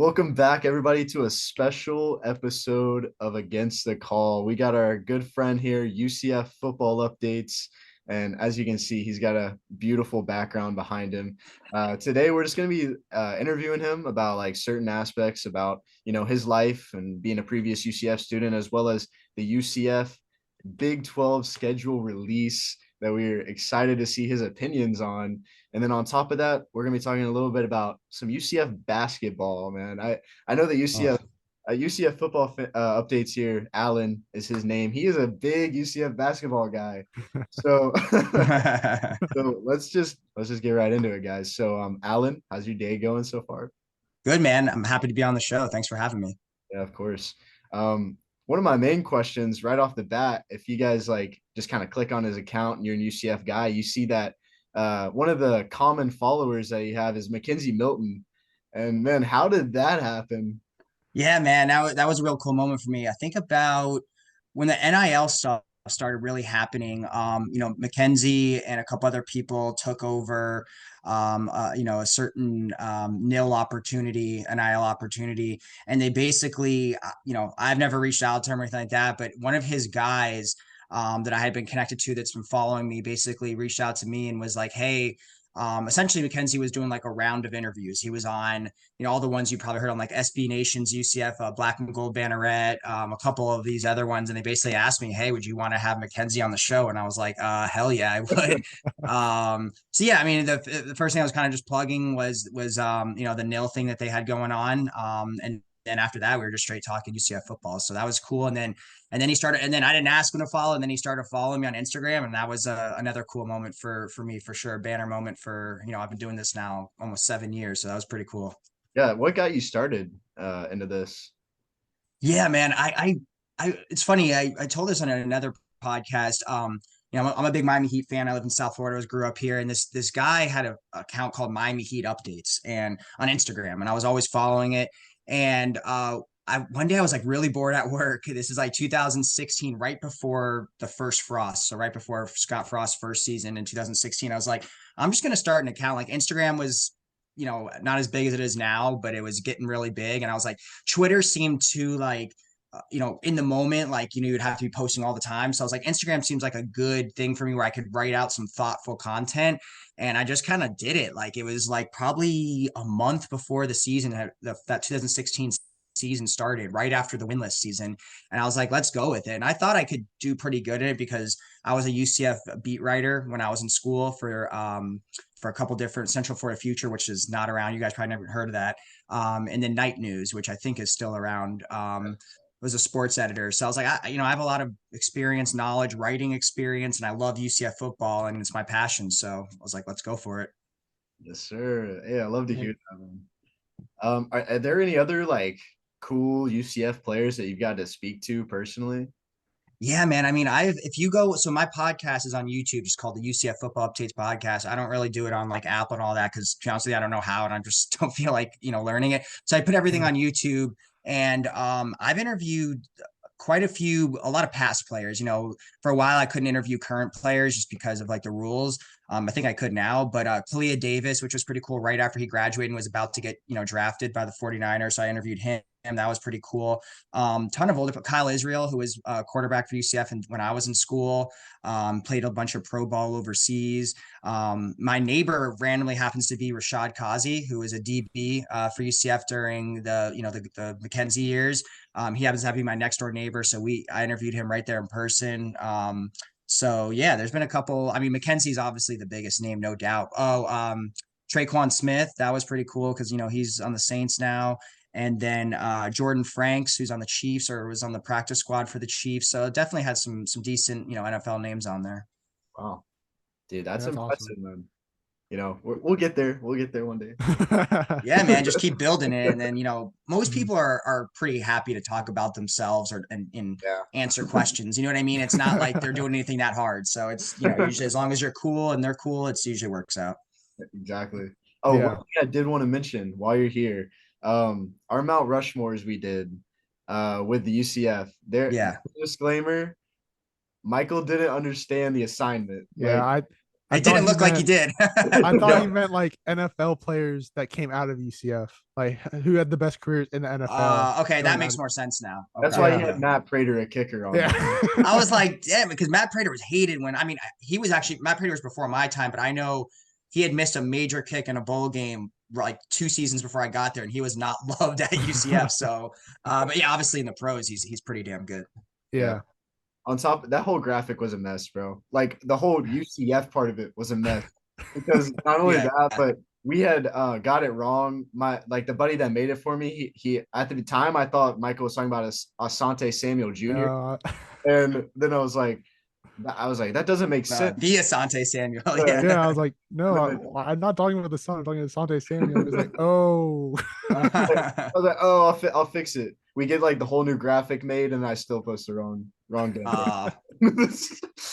Welcome back, everybody, to a special episode of Against the Call. We got our good friend here, UCF Football Updates. And as you can see, he's got a beautiful background behind him. Today, we're just going to be interviewing him about like certain aspects about, his life and being a previous UCF student, as well as the UCF Big 12 schedule release that we're excited to see his opinions on. And then on top of that, we're going to be talking a little bit about some UCF basketball, man. I know that Oh. UCF football updates here. Alan is his name. He is a big UCF basketball guy. So so let's just get right into it, guys. So Alan, how's your day going so far? Good, man. I'm happy to be on the show. Thanks for having me. Yeah, of course. One of my main questions right off the bat, if you guys like just kind of click on his account and you're a UCF guy, you see that one of the common followers that you have is Mackenzie Milton. And man, how did that happen? Yeah, man, that was a real cool moment for me. I think about when the NIL stuff started really happening. Mackenzie and a couple other people took over, a certain NIL opportunity, NIL opportunity, and they basically, I've never reached out to him or anything like that, but one of his guys. That I had been connected to that's been following me basically reached out to me and was like, hey, essentially Mackenzie was doing like a round of interviews. He was on, all the ones you probably heard on like SB Nation's UCF Black and Gold Banneret, a couple of these other ones. And they basically asked me, hey, would you want to have Mackenzie on the show? And I was like, hell yeah, I would. So yeah, I mean, the first thing I was kind of just plugging was the nil thing that they had going on. And then after that, we were just straight talking UCF football. So that was cool. And then he started, and then I didn't ask him to follow, and then he started following me on Instagram, and that was another cool moment for me for sure, banner moment for I've been doing this now almost 7 years, so that was pretty cool. Yeah, what got you started into this? Yeah, man, it's funny. I told this on another podcast. I'm a big Miami Heat fan. I live in South Florida. I grew up here, and this guy had a account called Miami Heat Updates and on Instagram, and I was always following it. And one day I was like really bored at work. This is like 2016, right before the first Frost, so right before Scott Frost's first season in 2016. I was like, I'm just gonna start an account. Like Instagram was, not as big as it is now, but it was getting really big, and I was like, Twitter seemed to like in the moment, like, you'd have to be posting all the time. So I was like, Instagram seems like a good thing for me where I could write out some thoughtful content. And I just kind of did it. Like, it was like probably a month before the season, that 2016 season started, right after the winless season. And I was like, let's go with it. And I thought I could do pretty good at it because I was a UCF beat writer when I was in school for a couple different Central Florida Future, which is not around. You guys probably never heard of that. And then Night News, which I think is still around. Was a sports editor. So I was like, I have a lot of experience, knowledge, writing experience, and I love UCF football, and it's my passion. So I was like, let's go for it. Yes, sir. Yeah, I love to hear that, man. Are there any other like cool UCF players that you've got to speak to personally? Yeah, man. I mean, if you go, so my podcast is on YouTube, just called the UCF Football Updates podcast. I don't really do it on like Apple and all that because, to be honest with you, I don't know how, and I just don't feel like learning it. So I put everything on YouTube, and I've interviewed a lot of past players. For a while I couldn't interview current players just because of like the rules. I think I could now, but Kalia Davis, which was pretty cool, right after he graduated and was about to get, drafted by the 49ers. So I interviewed him. That was pretty cool. Ton of older, Kyle Israel, who was a quarterback for UCF and when I was in school, played a bunch of pro ball overseas. My neighbor randomly happens to be Rashad Kazi, who was a DB for UCF during the Mackenzie years. He happens to be my next door neighbor, so I interviewed him right there in person. So yeah, there's been a couple. I mean, Mackenzie's obviously the biggest name, no doubt. Traquan Smith, that was pretty cool because he's on the Saints now. And then Jordan Franks, who's on the Chiefs or was on the practice squad for the Chiefs. So definitely had some decent NFL names on there. Wow, dude, Yeah, that's that's awesome. impressive, man. We'll get there. We'll get there one day. Yeah, man, just keep building it. And then, most people are pretty happy to talk about themselves and Yeah, answer questions. You know what I mean? It's not like they're doing anything that hard. So it's, usually as long as you're cool and they're cool, it's usually works out. exactly. Oh, one Yeah. thing I did want to mention while you're here, our Mount Rushmores we did with the UCF. There, Yeah. disclaimer, Michael didn't understand the assignment. Yeah, Like, I It thought didn't he look like he meant did. I thought he No. meant like NFL players that came out of UCF, like who had the best careers in the NFL Okay, that going out makes of more sense now. That's Okay, why he yeah. had yeah. Matt Prater a kicker on Yeah. there. I was like, damn, because Matt Prater was hated when I mean he was actually Matt Prater was before my time, but I know he had missed a major kick in a bowl game like 2 seasons before I got there, and he was not loved at UCF. So, but yeah, obviously in the pros, he's pretty damn good. Yeah. Yeah. On top, that whole graphic was a mess, bro. Like the whole UCF part of it was a mess because not only Yeah, that, but we had got it wrong. My like the buddy that made it for me, he at the time I thought Michael was talking about Asante Samuel Jr. No. And then I was like, that doesn't make sense. the Asante Samuel. Uh, Yeah, Yeah. I was like, no, then I'm not talking about the son. I'm talking about Sante Samuel. He's like, oh. I was like, oh, I'll fix it. We get like the whole new graphic made, and I still post the wrong damn uh, thing.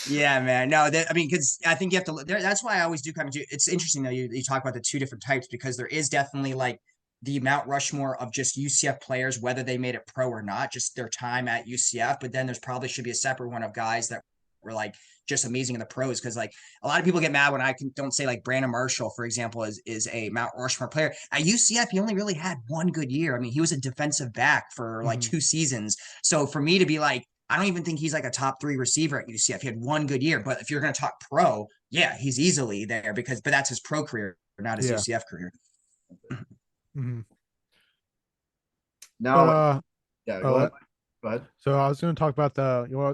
Yeah, man. No, I mean, because I think you have to. That's why I always do kind of do. It's interesting though. You talk about the two different types because there is definitely like the Mount Rushmore of just UCF players, whether they made it pro or not, just their time at UCF. But then there's probably should be a separate one of guys that were like just amazing in the pros because like a lot of people get mad when don't say like Brandon Marshall, for example, is a Mount Rushmore player at UCF. He only really had one good year. I mean, he was a defensive back for like Mhm. 2 seasons. So for me to be like I don't even think he's like a top 3 receiver at UCF. He had one good year, but if you're going to talk pro, yeah, he's easily there but that's his pro career, not his Yeah. UCF career. Mhm. But Now, yeah, go ahead. what? Go ahead. So I was going to talk about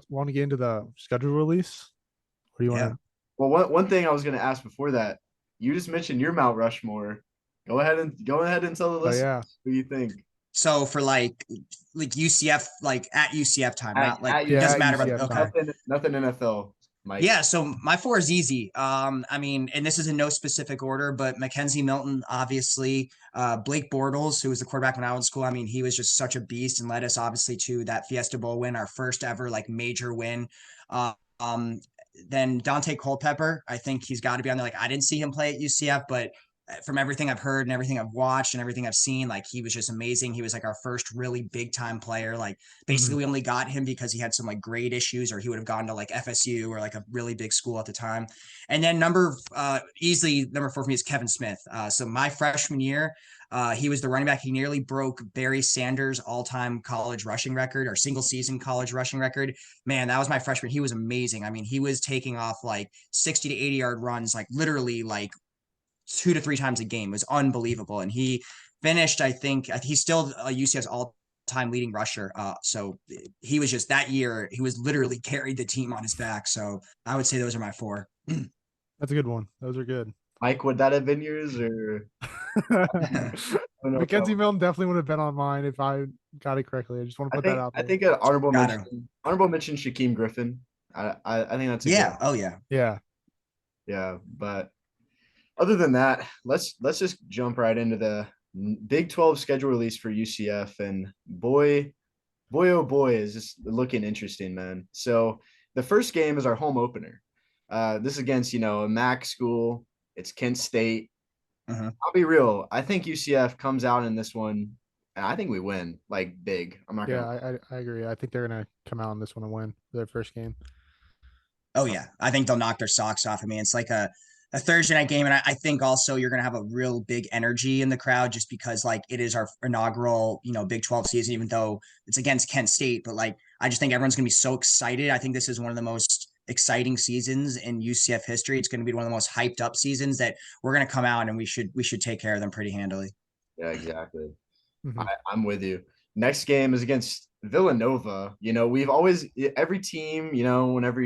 want to get into the schedule release? Or do you Yeah. want Well, one thing I was going to ask before that, you just mentioned your Mount Rushmore. Go ahead and tell the to? listeners Yeah. what you think. So for like UCF, like at UCF time, not like At it Yeah, doesn't at matter about UCF okay. time. nothing NFL, Mike. Yeah, so my 4 is easy. I mean, and this is in no specific order, but Mackenzie Milton, obviously, Blake Bortles, who was the quarterback when I was in school. I mean, he was just such a beast and led us obviously to that Fiesta Bowl win, our first ever like major win. Uh, um, then Dante Culpepper, I think he's got to be on there. Like, I didn't see him play at UCF, but from everything I've heard and everything I've watched and everything I've seen, like he was just amazing. He was like our first really big time player. Like basically Mhm. we only got him because he had some like grade issues or he would have gone to like FSU or like a really big school at the time. And then easily number 4 for me is Kevin Smith. So my freshman year, he was the running back. He nearly broke Barry Sanders' all-time college rushing record or single season college rushing record. Man, that was my freshman. He was amazing. I mean, he was taking off like 60 to 80 yard runs, like literally like 2 to 3 times a game. It was unbelievable. And he finished, I think, he's still UCF's all-time leading rusher. So he was just that year, he was literally carried the team on his back. So I would say those are my 4. That's a good one. Those are good. Mike, would that have been yours or I don't know if that Mackenzie Milton definitely would have been on mine if I got it correctly. I just want to put that out I there. think an Got him. honorable mention Shaquem Griffin. I think that's a good Yeah. Oh, yeah. Yeah. yeah, but other than that, let's just jump right into the Big 12 schedule release for UCF and boy oh boy is this looking interesting, man. So the first game is our home opener. This is against, a MAC school. It's Kent State. Uh-huh. I'll be real. I think UCF comes out in this one, and I think we win like big. I'm not Yeah, gonna. I agree. I think they're gonna come out on this one and win their first game. Oh, yeah. I think they'll knock their socks off. I mean, it's like a Thursday night game. And I think also you're going to have a real big energy in the crowd just because, like, it is our inaugural, Big 12 season, even though it's against Kent State. But, like, I just think everyone's going to be so excited. I think this is one of the most exciting seasons in UCF history. It's going to be one of the most hyped up seasons that we're going to come out and we should take care of them pretty handily. Yeah, exactly. Mhm. I'm with you. Next game is against Villanova. We've always every team. Whenever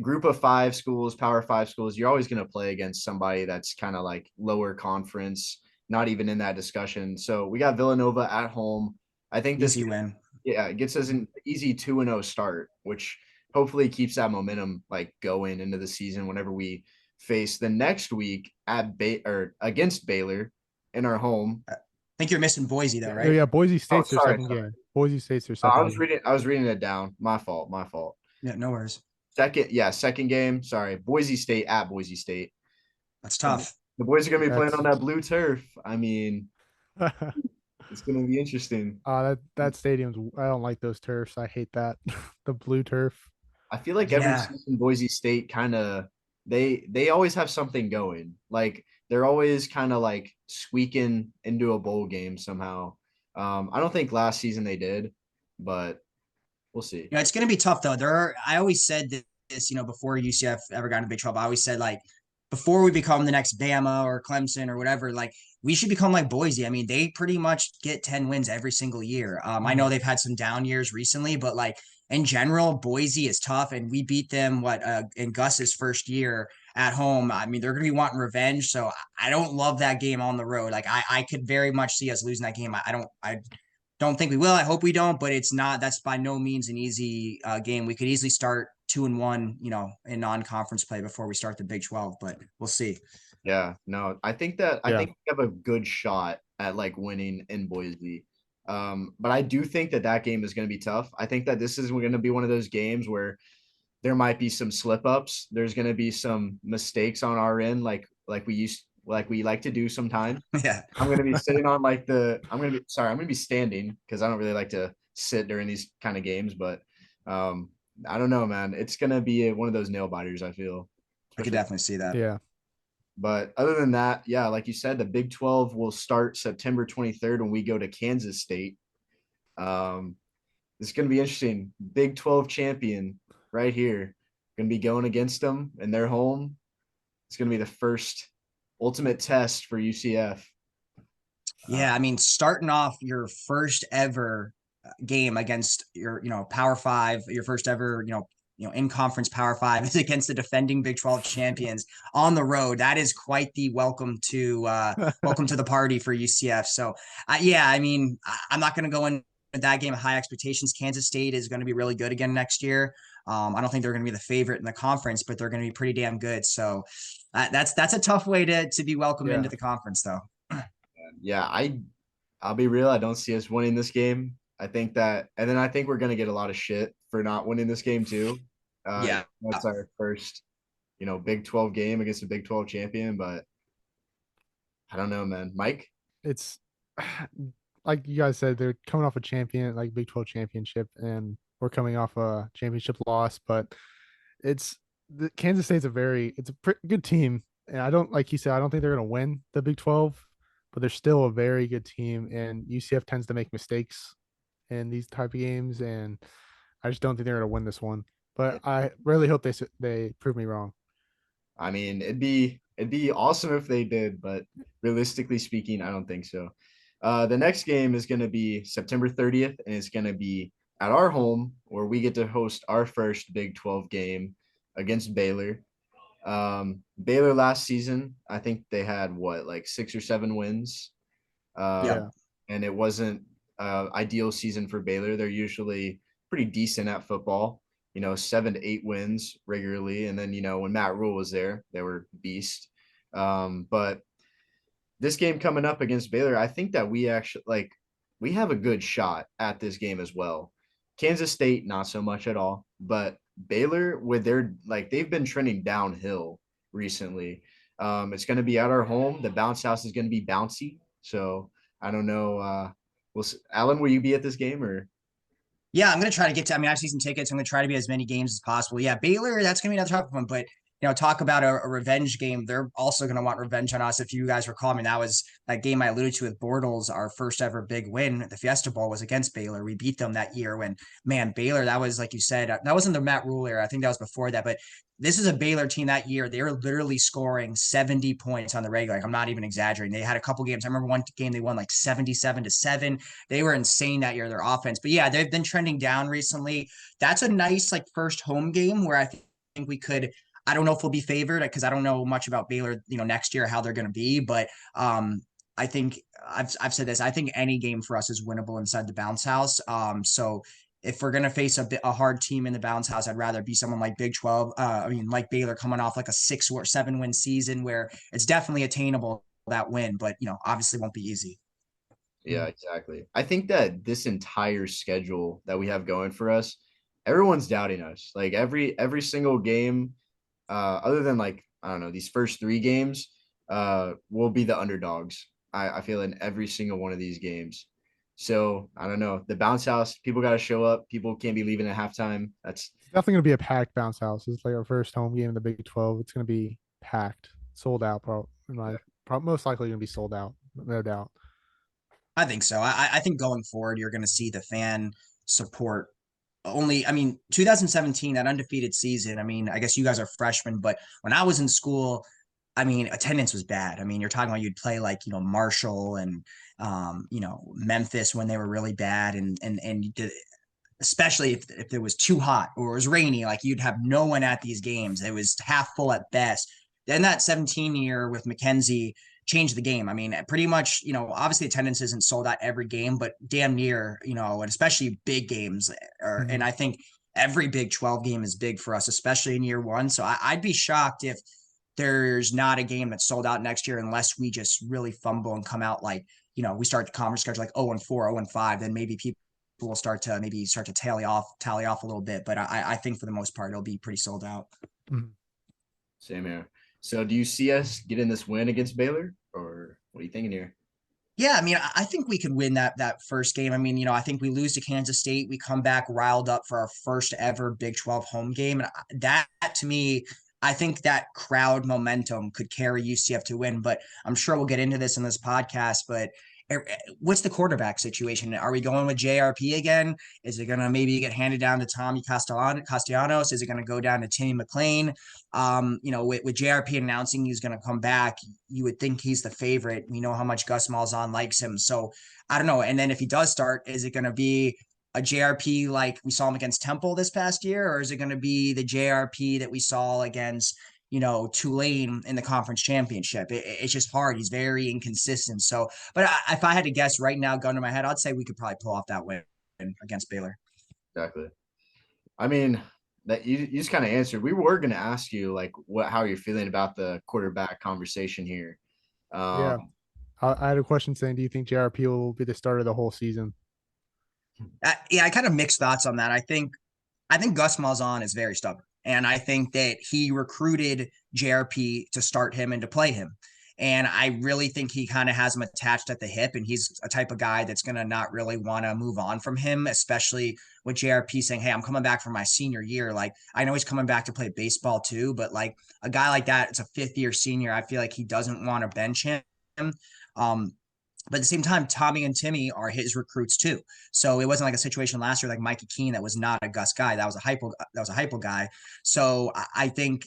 group of 5 schools, Power 5 schools, you're always going to play against somebody that's kind of like lower conference, not even in that discussion. So we got Villanova at home. I think this Easy win. yeah, it gets us an easy 2-0 start, which hopefully keeps that momentum like going into the season whenever we face the next week or against Baylor in our home. I think you're missing Boise though, Oh right? yeah, Boise Oh, State's their sorry, second sorry. game. Boise State's their second game. I was reading it down. My fault. Yeah, no worries. Second game. Sorry, Boise State at Boise State. That's The, tough. the boys are gonna be playing That's on that blue turf. I mean, it's gonna be interesting. that stadium's. I don't like those turfs. I hate that. The blue turf. I feel like every Yeah. season Boise State kind of they always have something going. Like they're always kind of like squeaking into a bowl game somehow. I don't think last season they did, but we'll see. It's going to be tough though. I always said this, before UCF ever got into Big 12, I always said like before we become the next Bama or Clemson or whatever, like we should become like Boise. I mean, they pretty much get 10 wins every single year. I know they've had some down years recently, but like in general, Boise is tough, and we beat them in Gus's first year at home. I mean, they're going to be wanting revenge, so I don't love that game on the road. Like I could very much see us losing that game. I don't think we will. I hope we don't, but it's not. That's by no means an easy game. We could easily start 2-1, in non-conference play before we start the Big 12, but we'll see. Yeah, no, I think we have a good shot at like winning in Boise. But I do think that game is going to be tough. I think that this is going to be one of those games where there might be some slip ups. There's going to be some mistakes on our end, like we like to do sometimes. Yeah. I'm going to be sitting on I'm going to be standing because I don't really like to sit during these kind of games. But I don't know, man. It's going to be one of those nail biters, I feel. I could definitely see that. Yeah. But other than that, yeah, like you said, the Big 12 will start September 23rd when we go to Kansas State. Um, it's going to be interesting. Big 12 champion right here. Going to be going against them in their home. It's going to be the first ultimate test for UCF. Yeah, I mean, starting off your first ever game against your, Power Five, your first ever, in conference Power Five is against the defending Big 12 champions on the road. That is quite the welcome to the party for UCF. So, yeah, I mean, I'm not going to go in with that game of high expectations. Kansas State is going to be really good again next year. I don't think they're going to be the favorite in the conference, but they're going to be pretty damn good. So, that's a tough way to be welcomed into the conference, though. Yeah, I'll be real. I don't see us winning this game. I think that, and then I think we're gonna get a lot of shit for not winning this game too. Yeah, that's our first, Big 12 game against a Big 12 champion. But I don't know, man. Mike, It's like you guys said, they're coming off a champion, like Big 12 championship, and we're coming off a championship loss. But it's the Kansas State's it's a pretty good team, and I don't like you said, I don't think they're going to win the Big 12, but they're still a very good team. And UCF tends to make mistakes in these type of games, and I just don't think they're going to win this one. But I really hope they prove me wrong. I mean, it'd be awesome if they did, but realistically speaking, I don't think so. The next game is going to be September 30th, and it's going to be at our home where we get to host our first Big 12 game against Baylor. Baylor last season, I think they had like 6 or 7 wins. yeah. And it wasn't ideal season for Baylor. They're usually pretty decent at football, 7 to 8 wins regularly. And then, when Matt Rule was there, they were beast. But this game coming up against Baylor, I think that we have a good shot at this game as well. Kansas State, not so much at all, but Baylor with they've been trending downhill recently. It's going to be at our home. The bounce house is going to be bouncy. So I don't know. Alan, will you be at this game or? Yeah, I'm gonna try to get to. I mean, I have season tickets. I'm gonna try to be as many games as possible. Yeah, Baylor, that's gonna be another tough one. But talk about a revenge game. They're also gonna want revenge on us. If you guys recall, I mean, that was that game I alluded to with Bortles. Our first ever big win, the Fiesta Bowl, was against Baylor. We beat them that year. When man, Baylor, that was like you said, that wasn't the Matt Rule era. I think that was before that. But this is a Baylor team that year. They were literally scoring 70 points on the regular. Like, I'm not even exaggerating. They had a couple games. I remember one game they won like 77-7. They were insane that year, their offense. But yeah, they've been trending down recently. That's a nice like first home game where I think we could. I don't know if we'll be favored because I don't know much about Baylor, next year how they're going to be, but I think I've said this. I think any game for us is winnable inside the bounce house. So if we're gonna face a hard team in the bounce house, I'd rather be someone like Big 12. Like Baylor coming off like a 6 or 7 win season where it's definitely attainable that win, but obviously won't be easy. Yeah, exactly. I think that this entire schedule that we have going for us, everyone's doubting us. Like every single game, other than like, I don't know, these first 3 games, will be the underdogs. I feel in every single one of these games. So I don't know. The bounce house, people got to show up. People can't be leaving at halftime. definitely gonna be a packed bounce house. It's like our first home game in the Big 12. It's gonna be packed, sold out. Most likely gonna be sold out, no doubt. I think so. I think going forward, you're going to see the fan support only. I mean, 2017, that undefeated season. I mean, I guess you guys are freshmen, but when I was in school, I mean, attendance was bad. I mean, you're talking about you'd play like, Marshall and, Memphis when they were really bad. And you did, especially if it was too hot or it was rainy, like you'd have no one at these games. It was half full at best. Then that 17 year with Mackenzie changed the game. I mean, pretty much, obviously attendance isn't sold out every game, but damn near, and especially big games. And Mhm. I think every Big 12 game is big for us, especially in year one. So I'd be shocked if there's not a game that's sold out next year unless we just really fumble and come out like, we start the conference schedule like 0-4, 0-5, then maybe people will start to tally off a little bit. But I think for the most part, it'll be pretty sold out. Mhm. Same here. So do you see us getting this win against Baylor, or what are you thinking here? Yeah, I mean, I think we could win that first game. I mean, I think we lose to Kansas State. We come back riled up for our first ever Big 12 home game. And that to me, I think that crowd momentum could carry UCF to win. But I'm sure we'll get into this in this podcast. But what's the quarterback situation? Are we going with JRP again? Is it going to maybe get handed down to Tommy Castellanos? Is it going to go down to Timmy McClain? With JRP announcing he's going to come back, you would think he's the favorite. We know how much Gus Malzahn likes him. So I don't know. And then if he does start, is it going to be a JRP like we saw him against Temple this past year, or is it going to be the JRP that we saw against, Tulane in the conference championship? It's just hard. He's very inconsistent. So, but if I had to guess right now, gun to my head, I'd say we could probably pull off that win against Baylor. Exactly. I mean, that you just kind of answered. We were going to ask you like how you're feeling about the quarterback conversation here. Yeah, Um, I had a question saying, do you think JRP will be the starter of the whole season? Yeah, I kind of mixed thoughts on that. I think Gus Malzahn is very stubborn. And I think that he recruited JRP to start him and to play him. And I really think he kind of has him attached at the hip. And he's a type of guy that's going to not really want to move on from him, especially with JRP saying, hey, I'm coming back for my senior year. Like, I know he's coming back to play baseball too, but like a guy like that, it's a fifth year senior. I feel like he doesn't want to bench him. Um, but at the same time, Tommy and Timmy are his recruits too. So it wasn't like a situation last year like Mikey Keene that was not a Gus guy. That was a hypo guy. So I think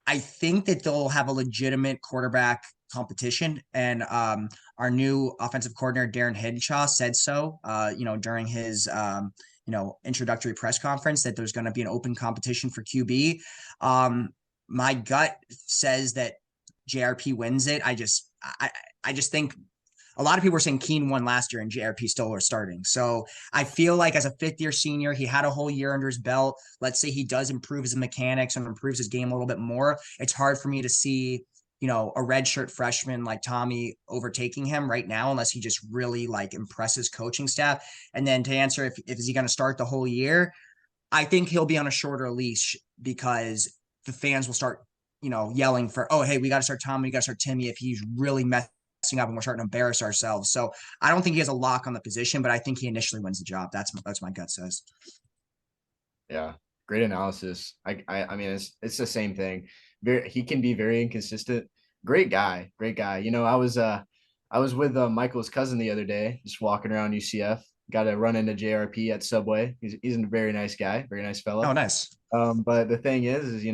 that they'll have a legitimate quarterback competition. And our new offensive coordinator Darren Henshaw said so. During his introductory press conference that there's going to be an open competition for QB. My gut says that JRP wins it. I just think a lot of people were saying Keene won last year and JRP still were starting. So I feel like as a fifth year senior, he had a whole year under his belt. Let's say he does improve his mechanics and improves his game a little bit more. It's hard for me to see, a redshirt freshman like Tommy overtaking him right now, unless he just really like impresses coaching staff. And then to answer if is he going to start the whole year, I think he'll be on a shorter leash because the fans will start, yelling for, oh, hey, we got to start Tommy, we got to start Timmy if he's really messing up and we're starting to embarrass ourselves. So I don't think he has a lock on the position, but I think he initially wins the job. That's my gut says. yeah, great analysis. I mean, it's the same thing. He can be very inconsistent. Great guy, great guy. I was with Michael's cousin the other day, just walking around UCF. Got to run into JRP at Subway. He's a very nice guy, very nice Oh, fella. nice. But the thing is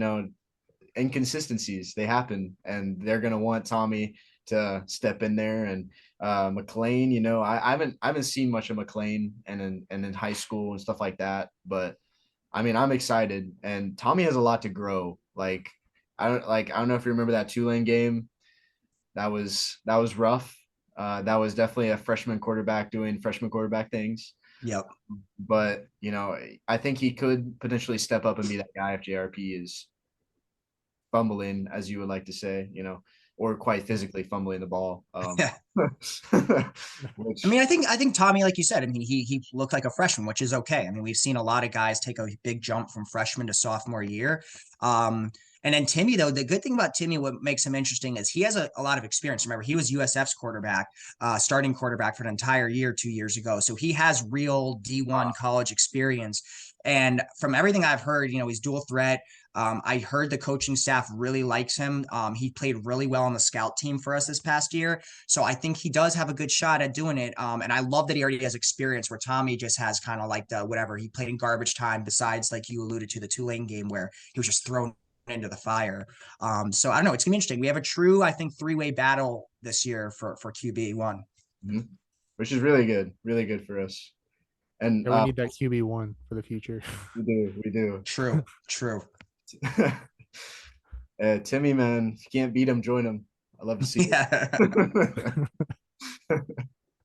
inconsistencies they happen, and they're gonna want Tommy to step in there. And McLean, I haven't seen much of McLean and in high school and stuff like that, but I mean I'm excited, and Tommy has a lot to grow. I don't know if you remember that Tulane game. That was rough. That was definitely a freshman quarterback doing freshman quarterback things. Yep. But I think he could potentially step up and be that guy if JRP is fumbling, as you would like to say, or quite physically fumbling the ball. Yeah. I Which mean, I think Tommy, like you said, I mean, he looked like a freshman, which is okay. I mean, we've seen a lot of guys take a big jump from freshman to sophomore year. Um, And then Timmy, though, the good thing about Timmy, what makes him interesting is he has a lot of experience. Remember, he was USF's quarterback, starting quarterback for an entire year 2 years ago. So he has real D1 college experience. And from everything I've heard, he's dual threat. I heard the coaching staff really likes him. He played really well on the scout team for us this past year. So I think he does have a good shot at doing it. And I love that he already has experience where Tommy just has kind of like the whatever he played in garbage time, besides like you alluded to the Tulane game where he was just thrown into the fire. So I don't know. It's gonna be interesting. We have a true, I think, three-way battle this year for QB1. Mm-hmm. Which is really good for us. And we need that QB1 for the future. We do. True. Timmy, man, if you can't beat him, join him. I love to see it.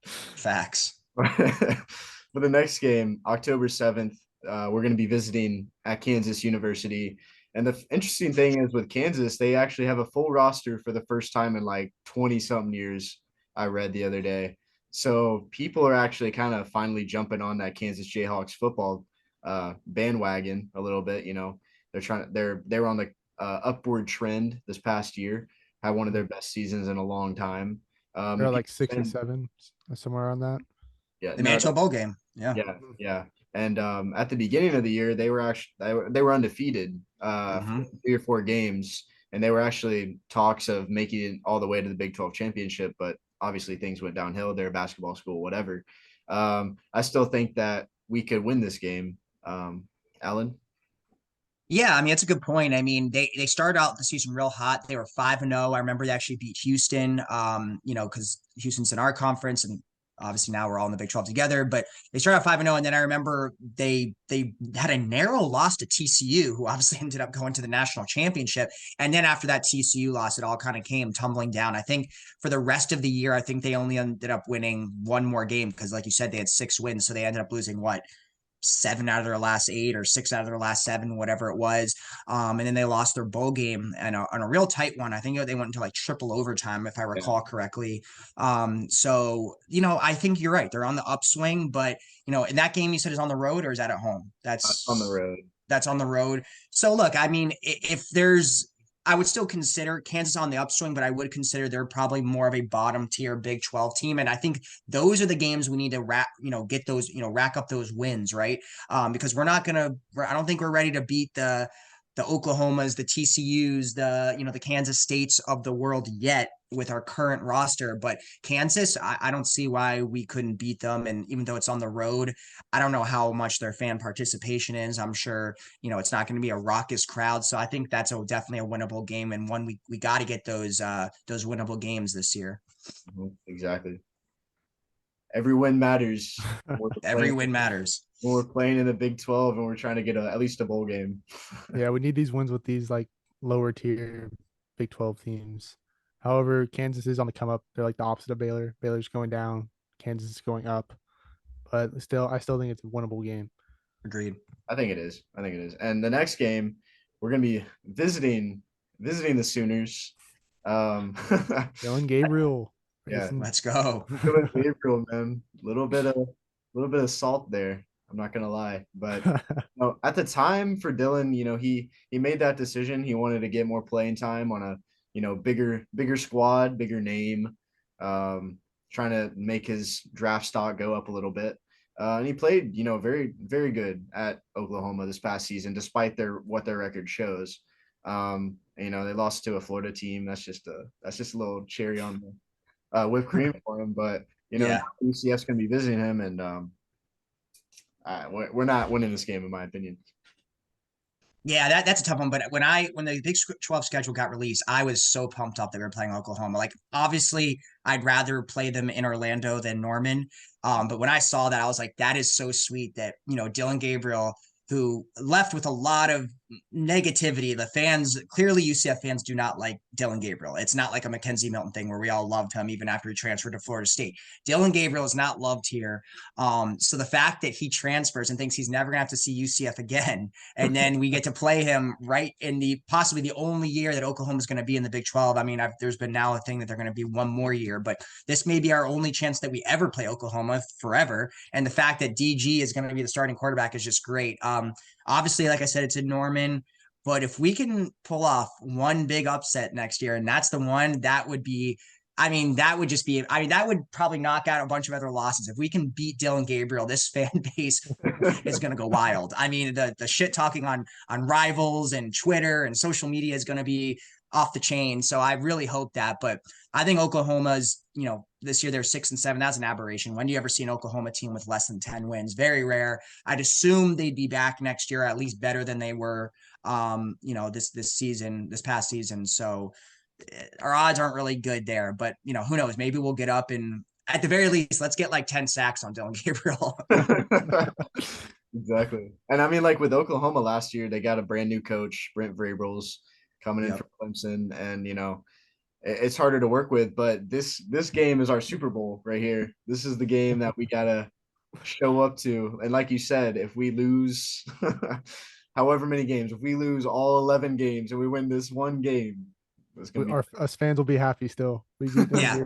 Facts. For the next game, October 7th, we're going to be visiting at Kansas University. And the interesting thing is with Kansas, they actually have a full roster for the first time in like 20-something years, I read the other day. So people are actually kind of finally jumping on that Kansas Jayhawks football bandwagon a little bit. They were on the upward trend this past year, had one of their best seasons in a long time. They're like 6-7, somewhere on that. Yeah, the Manitoba Bowl game. Yeah. And at the beginning of the year, they were undefeated for 3 or 4 games, and they were actually talks of making it all the way to the Big 12 championship, but obviously things went downhill. They're a basketball school, whatever. I still think that we could win this game. Alan? Yeah, I mean, it's a good point. I mean, they started out the season real hot. They were 5-0. I remember they actually beat Houston, because Houston's in our conference, and obviously now we're all in the Big 12 together. But they started out 5-0, and then I remember they had a narrow loss to TCU, who obviously ended up going to the national championship. And then after that TCU loss, it all kind of came tumbling down. I think for the rest of the year, I think they only ended up winning one more game because, like you said, they had 6 wins, so they ended up losing 7 out of their last 8 or 6 out of their last 7, whatever it was. And then they lost their bowl game and on a real tight one. I think they went into like triple overtime, if I recall correctly. So, I think you're right. They're on the upswing, but in that game you said is on the road, or is that at home? That's on the road. That's on the road. So look, I mean, I would still consider Kansas on the upswing, but I would consider they're probably more of a bottom tier Big 12 team. And I think those are the games we need to get those, rack up those wins, right? Because I don't think we're ready to beat the Oklahomas, the TCUs, the Kansas States of the world yet with our current roster. But Kansas, I don't see why we couldn't beat them. And even though it's on the road, I don't know how much their fan participation is. I'm sure, it's not going to be a raucous crowd. So I think that's definitely a winnable game, and one we got to get those winnable games this year. Exactly. Every win matters. Every win matters. When we're playing in the Big 12 and we're trying to get at least a bowl game. Yeah, we need these wins with these like lower tier Big 12 teams. However, Kansas is on the come up. They're like the opposite of Baylor. Baylor's going down, Kansas is going up. But I still think it's a winnable game. Agreed. I think it is. And the next game, we're gonna be visiting the Sooners. Dylan Gabriel. Yeah, let's go. Dylan Gabriel, man. A little bit of salt there. I'm not gonna lie, but at the time for Dylan, he made that decision. He wanted to get more playing time on a bigger squad, bigger name, trying to make his draft stock go up a little bit. And he played, very, very good at Oklahoma this past season, despite what their record shows. They lost to a Florida team. That's just a little cherry on the whipped cream for him. But UCF's gonna be visiting him, and we're not winning this game, in my opinion. Yeah, that's a tough one. But when the Big 12 schedule got released, I was so pumped up that we were playing Oklahoma. Like, obviously, I'd rather play them in Orlando than Norman. But when I saw that, I was like, that is so sweet that, Dylan Gabriel, who left with a lot of negativity. The fans, clearly UCF fans do not like Dylan Gabriel. It's not like a Mackenzie Milton thing where we all loved him even after he transferred to Florida State. Dylan Gabriel is not loved here. So the fact that he transfers and thinks he's never gonna have to see UCF again, and then we get to play him right in possibly the only year that Oklahoma is going to be in the Big 12. I mean, there's been now a thing that they're going to be one more year, but this may be our only chance that we ever play Oklahoma forever. And the fact that DG is going to be the starting quarterback is just great. Obviously, like I said, it's in Norman. But if we can pull off one big upset next year, and that's the one, that would be, I mean, that would just be, I mean, that would probably knock out a bunch of other losses. If we can beat Dylan Gabriel, this fan base is going to go wild. I mean, the shit talking on rivals and Twitter and social media is going to be off the chain. So I really hope that. But I think Oklahoma's, this year they're 6-7. That's an aberration. When do you ever see an Oklahoma team with less than 10 wins? Very rare. I'd assume they'd be back next year, at least better than they were this past season. So our odds aren't really good there, but who knows? Maybe we'll get up, and at the very least, let's get like 10 sacks on Dylan Gabriel. Exactly. And I mean, like with Oklahoma last year, they got a brand new coach, Brent Vrabels, coming in from Clemson, and it's harder to work with. But this game is our Super Bowl right here. This is the game that we gotta show up to. And like you said, if we lose however many games, if we lose all 11 games and we win this one game, it's gonna be us fans will be happy still. Yeah.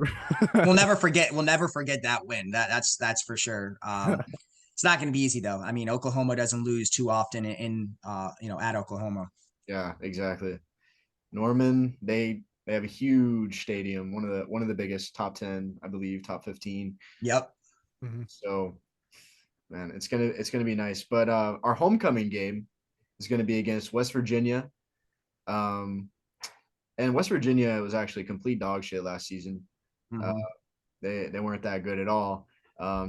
We'll never forget that win. That's for sure. It's not going to be easy though. I mean, Oklahoma doesn't lose too often in at Oklahoma. Yeah, exactly. Norman, they have a huge stadium, one of the biggest, top 10, I believe, top 15. Yep. Mm-hmm. So, man, it's gonna be nice. But our homecoming game is gonna be against West Virginia. And West Virginia was actually complete dog shit last season. Mm-hmm. They weren't that good at all.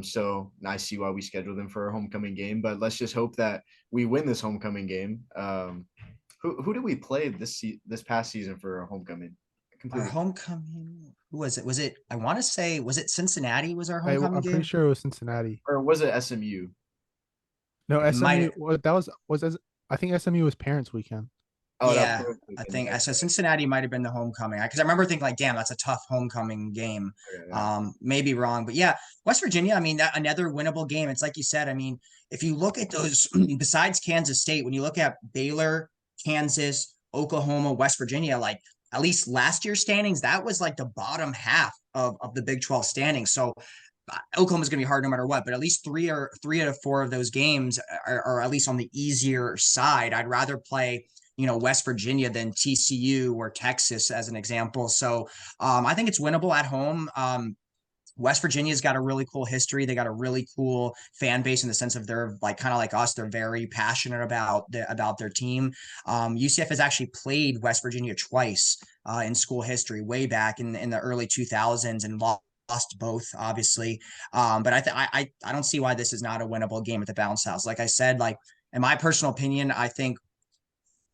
So I see why we scheduled them for our homecoming game. But let's just hope that we win this homecoming game. Who did we play this past season for our homecoming? Our homecoming, who was it? I want to say, was it Cincinnati? Was our homecoming I'm game? pretty sure it was Cincinnati. Or was it SMU? No, SMU. I think SMU was Parents Weekend. Oh, yeah, I think so. Cincinnati might have been the homecoming, because I remember thinking like, damn, that's a tough homecoming game. Maybe wrong, but yeah, West Virginia. I mean, that another winnable game. It's like you said. I mean, if you look at those, besides Kansas State, when you look at Baylor, Kansas, Oklahoma, West Virginia, like at least last year's standings, that was like the bottom half of the Big 12 standings. So Oklahoma's going to be hard no matter what, but at least three out of four of those games are at least on the easier side. I'd rather play West Virginia than TCU or Texas as an example. So I think it's winnable at home. West Virginia's got a really cool history. They got a really cool fan base in the sense of they're like kind of like us. They're very passionate about their team. UCF has actually played West Virginia twice in school history, way back in the early 2000s, and lost both, obviously. But I don't see why this is not a winnable game at the Bounce House. Like I said, like in my personal opinion, I think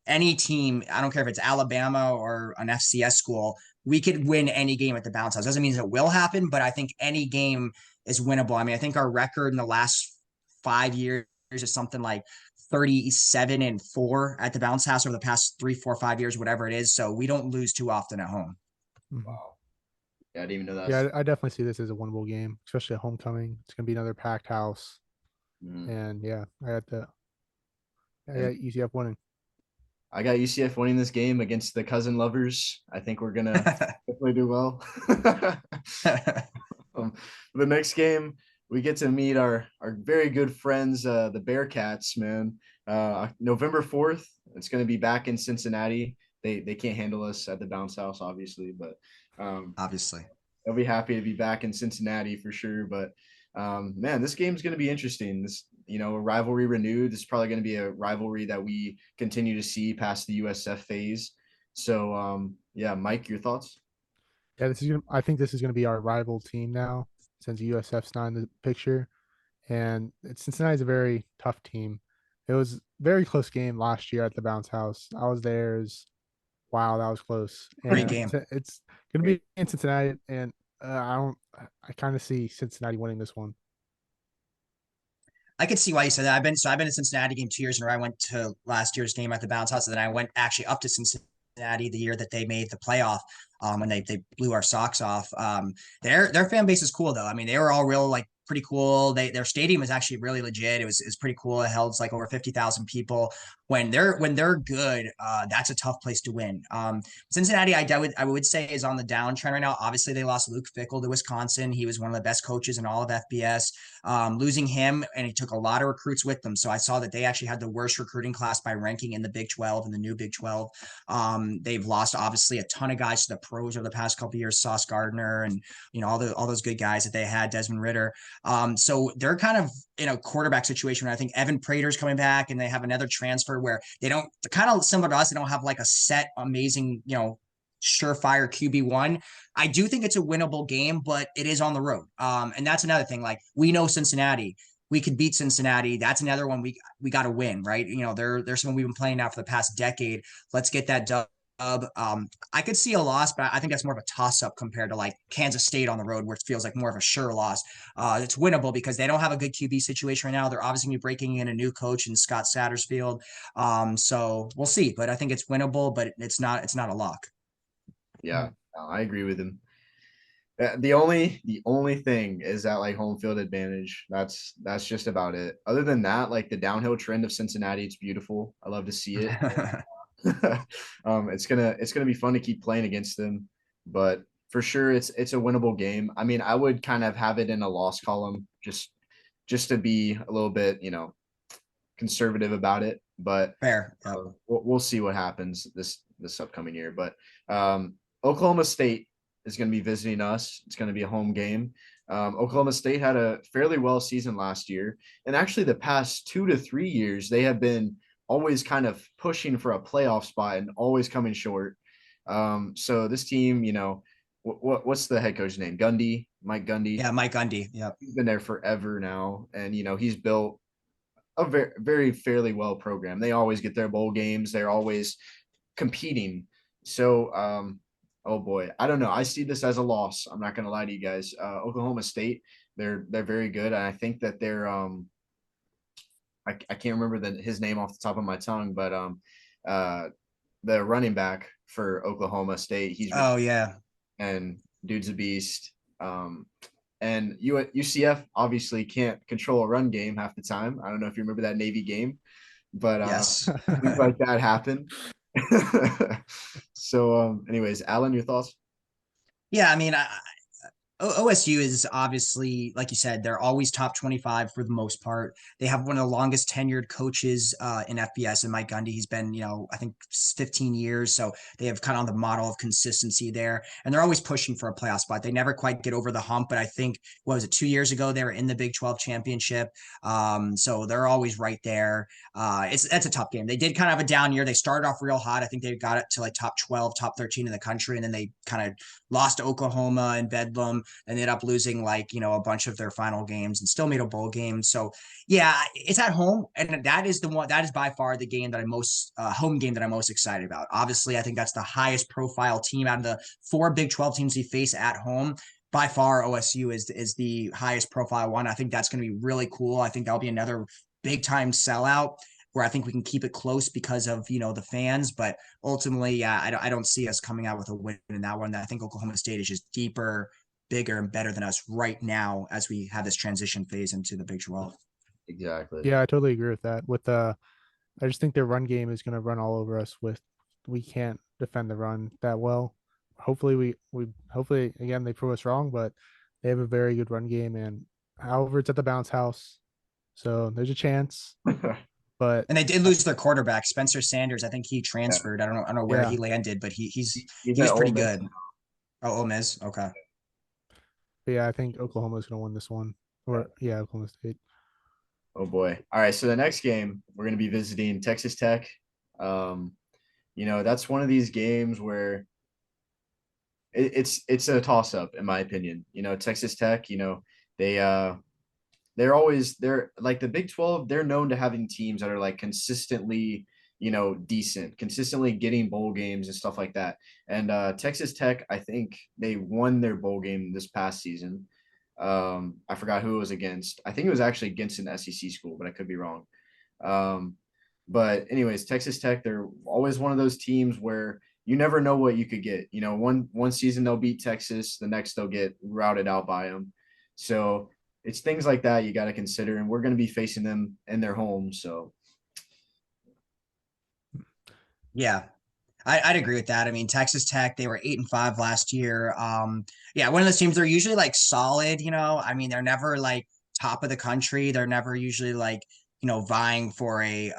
any team, I don't care if it's Alabama or an FCS school, we could win any game at the Bounce House. Doesn't mean it will happen, but I think any game is winnable. I mean, I think our record in the last 5 years is something like 37-4 at the Bounce House over the past 3, 4, 5 years, whatever it is. So we don't lose too often at home. Wow. Yeah, I didn't even know that. Yeah, I definitely see this as a winnable game, especially at homecoming. It's gonna be another packed house. And yeah, I got UCF winning. I got UCF winning this game against the cousin lovers. I think we're gonna definitely do well. The next game, we get to meet our very good friends, the Bearcats, man. November 4th. It's gonna be back in Cincinnati. They can't handle us at the Bounce House, obviously, but obviously they'll be happy to be back in Cincinnati for sure. But man, this game's gonna be interesting. This, a rivalry renewed. This is probably going to be a rivalry that we continue to see past the USF phase. So, yeah, Mike, your thoughts? Yeah, I think this is going to be our rival team now since USF's not in the picture. And Cincinnati's a very tough team. It was a very close game last year at the Bounce House. I was there. Wow, that was close. Great game. It's going to be in Cincinnati, and I kind of see Cincinnati winning this one. I could see why you said that. I've been to Cincinnati game 2 years in a row. I went to last year's game at the Bounce House, and then I went actually up to Cincinnati the year that they made the playoff, when they blew our socks off. Their fan base is cool though. I mean, they were all real like pretty cool. Their stadium is actually really legit. It's pretty cool. It held like over 50,000 people. When they're good, that's a tough place to win. Cincinnati, I would say is on the downtrend right now. Obviously, they lost Luke Fickell to Wisconsin. He was one of the best coaches in all of FBS. Losing him, and he took a lot of recruits with them. So I saw that they actually had the worst recruiting class by ranking in the Big 12 and the new Big 12. They've lost obviously a ton of guys to the pros over the past couple of years, Sauce Gardner and all those good guys that they had, Desmond Ritter. So they're kind of in a quarterback situation where I think Evan Prater's coming back, and they have another transfer where they're kind of similar to us. They don't have like a set amazing, surefire QB1. I do think it's a winnable game, but it is on the road. And that's another thing. Like, we know Cincinnati. We could beat Cincinnati. That's another one we got to win, right? They're someone we've been playing now for the past decade. Let's get that dub. I could see a loss, but I think that's more of a toss-up compared to like Kansas State on the road, where it feels like more of a sure loss. It's winnable because they don't have a good QB situation right now. They're obviously going to be breaking in a new coach in Scott Satterfield. So we'll see, but I think it's winnable, but it's not a lock. Yeah, I agree with him. The only thing is that like home field advantage. That's just about it. Other than that, like the downhill trend of Cincinnati, it's beautiful. I love to see it. It's gonna be fun to keep playing against them, but for sure it's a winnable game. I mean, I would kind of have it in a loss column just to be a little bit, conservative about it. But Fair. Yep. we'll see what happens this upcoming year. But Oklahoma State is going to be visiting us. It's going to be a home game. Oklahoma State had a fairly well season last year, and actually the past 2 to 3 years they have been always kind of pushing for a playoff spot and always coming short. So this team, what's the head coach's name? Mike Gundy. Yeah, Mike Gundy. Yeah, he's been there forever now, and he's built a very, very fairly well program. They always get their bowl games. They're always competing. So, oh boy, I don't know. I see this as a loss. I'm not going to lie to you guys. Oklahoma State, they're very good, and I think that they're I can't remember his name off the top of my tongue, but the running back for Oklahoma State, yeah, and dude's a beast. And UCF obviously can't control a run game half the time. I don't know if you remember that Navy game, but yes, things like that happen. So, anyways, Alan, your thoughts? yeah. I mean, OSU is obviously, like you said, they're always top 25 for the most part. They have one of the longest tenured coaches in FBS, and Mike Gundy. He's been, I think 15 years. So they have kind of the model of consistency there, and they're always pushing for a playoff spot. They never quite get over the hump, but I think, what was it, 2 years ago, they were in the Big 12 championship. So they're always right there. That's a tough game. They did kind of have a down year. They started off real hot. I think they got it to like top 12, top 13 in the country, and then they kind of lost to Oklahoma and Bedlam, and ended up losing a bunch of their final games and still made a bowl game. So yeah, it's at home, and that is by far the game that I'm most home game that I'm most excited about. Obviously, I think that's the highest profile team out of the 4 Big 12 teams we face at home. By far, OSU is the highest profile one. I think that's going to be really cool. I think that'll be another big time sellout where I think we can keep it close because of the fans, but ultimately, yeah, I don't see us coming out with a win in that one. I think Oklahoma State is just deeper, bigger, and better than us right now as we have this transition phase into the Big 12. Exactly. Yeah, I totally agree with that. I just think their run game is going to run all over us. We can't defend the run that well. Hopefully hopefully again they prove us wrong, but they have a very good run game, and however it's at the bounce house, so there's a chance. But and they did lose their quarterback, Spencer Sanders. I think he transferred. I don't know where he landed, but he was pretty good. Oh, Ole Miss. Okay. But yeah, I think Oklahoma is going to win this one. Oklahoma State. Oh boy. All right. So the next game we're going to be visiting Texas Tech. That's one of these games where it's a toss up in my opinion. Texas Tech. They're like the Big 12. They're known to having teams that are like consistently decent, consistently getting bowl games and stuff like that. And Texas Tech, I think they won their bowl game this past season. I forgot who it was against. I think it was actually against an SEC school, but I could be wrong. But anyways, Texas Tech, they're always one of those teams where you never know what you could get. One season they'll beat Texas, the next they'll get routed out by them. So it's things like that you got to consider, and we're going to be facing them in their home. So Yeah, I'd agree with that. I mean, Texas Tech, they were 8-5 last year. Yeah, one of those teams, they're usually like solid, I mean, they're never like top of the country. They're never usually like, vying for a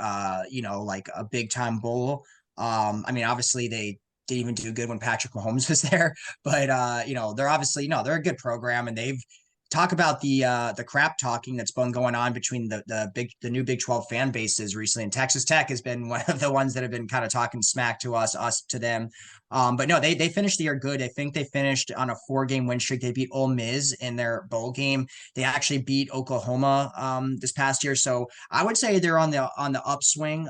like a big time bowl. I mean, obviously they didn't even do good when Patrick Mahomes was there, but they're obviously, they're a good program, and they've talk about the crap talking that's been going on between the new Big 12 fan bases recently. And Texas Tech has been one of the ones that have been kind of talking smack to us to them. But no, they finished the year good. I think they finished on a 4-game win streak. They beat Ole Miss in their bowl game. They actually beat Oklahoma this past year. So I would say they're on the upswing.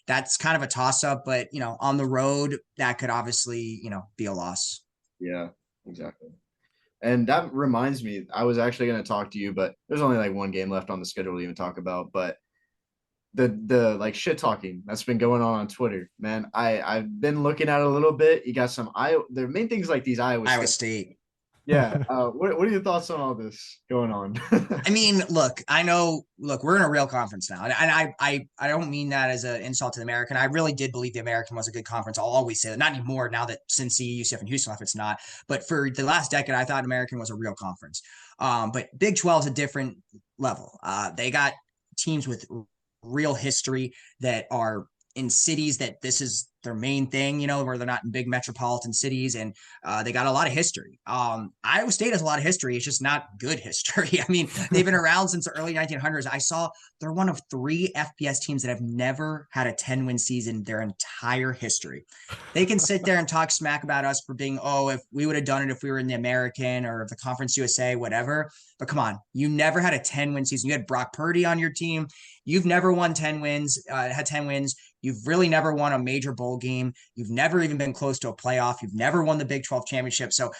That's kind of a toss up, but on the road that could obviously be a loss. yeah, exactly. And that reminds me, I was actually going to talk to you, but there's only like one game left on the schedule to even talk about. But the like shit talking that's been going on Twitter, man. I've been looking at it a little bit. You got some the main things like these Iowa State. Yeah. What are your thoughts on all this going on? I mean, look, we're in a real conference now. And I don't mean that as an insult to the American. I really did believe the American was a good conference. I'll always say that. Not anymore now that Cincy, UCF, and Houston left, it's not. But for the last decade, I thought American was a real conference. But Big 12 is a different level. They got teams with real history that are in cities that this is their main thing, where they're not in big metropolitan cities, and they got a lot of history. Iowa State has a lot of history. It's just not good history. I mean, they've been around since the early 1900s. I saw they're one of 3 FBS teams that have never had a 10-win season their entire history. They can sit there and talk smack about us for being, if we would have done it if we were in the American or the Conference USA, whatever. But come on, you never had a 10-win season. You had Brock Purdy on your team. You've never won 10 wins, had 10 wins. You've really never won a major bowl game. You've never even been close to a playoff. You've never won the Big 12 championship. So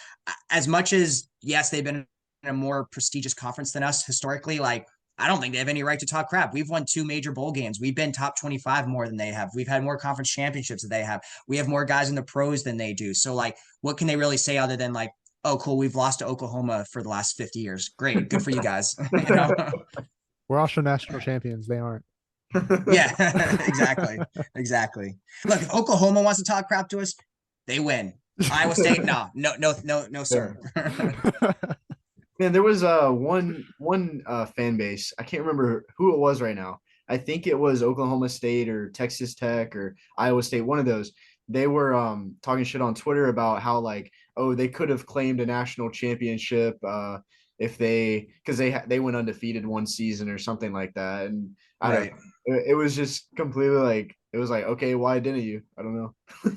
as much as, yes, they've been in a more prestigious conference than us historically, like, I don't think they have any right to talk crap. We've won 2 major bowl games. We've been top 25 more than they have. We've had more conference championships than they have. We have more guys in the pros than they do. So, like, what can they really say other than, like, oh, cool, we've lost to Oklahoma for the last 50 years. Great. Good for you guys. We're also national champions. They aren't. Yeah, exactly. Exactly. Look, if Oklahoma wants to talk crap to us, they win. Iowa State, no, sir. Man, there was one fan base. I can't remember who it was right now. I think it was Oklahoma State or Texas Tech or Iowa State, one of those. They were talking shit on Twitter about how like, oh, they could have claimed a national championship if because they went undefeated one season or something like that. And I don't know. It was just completely like, it was like, okay, why didn't you? I don't know.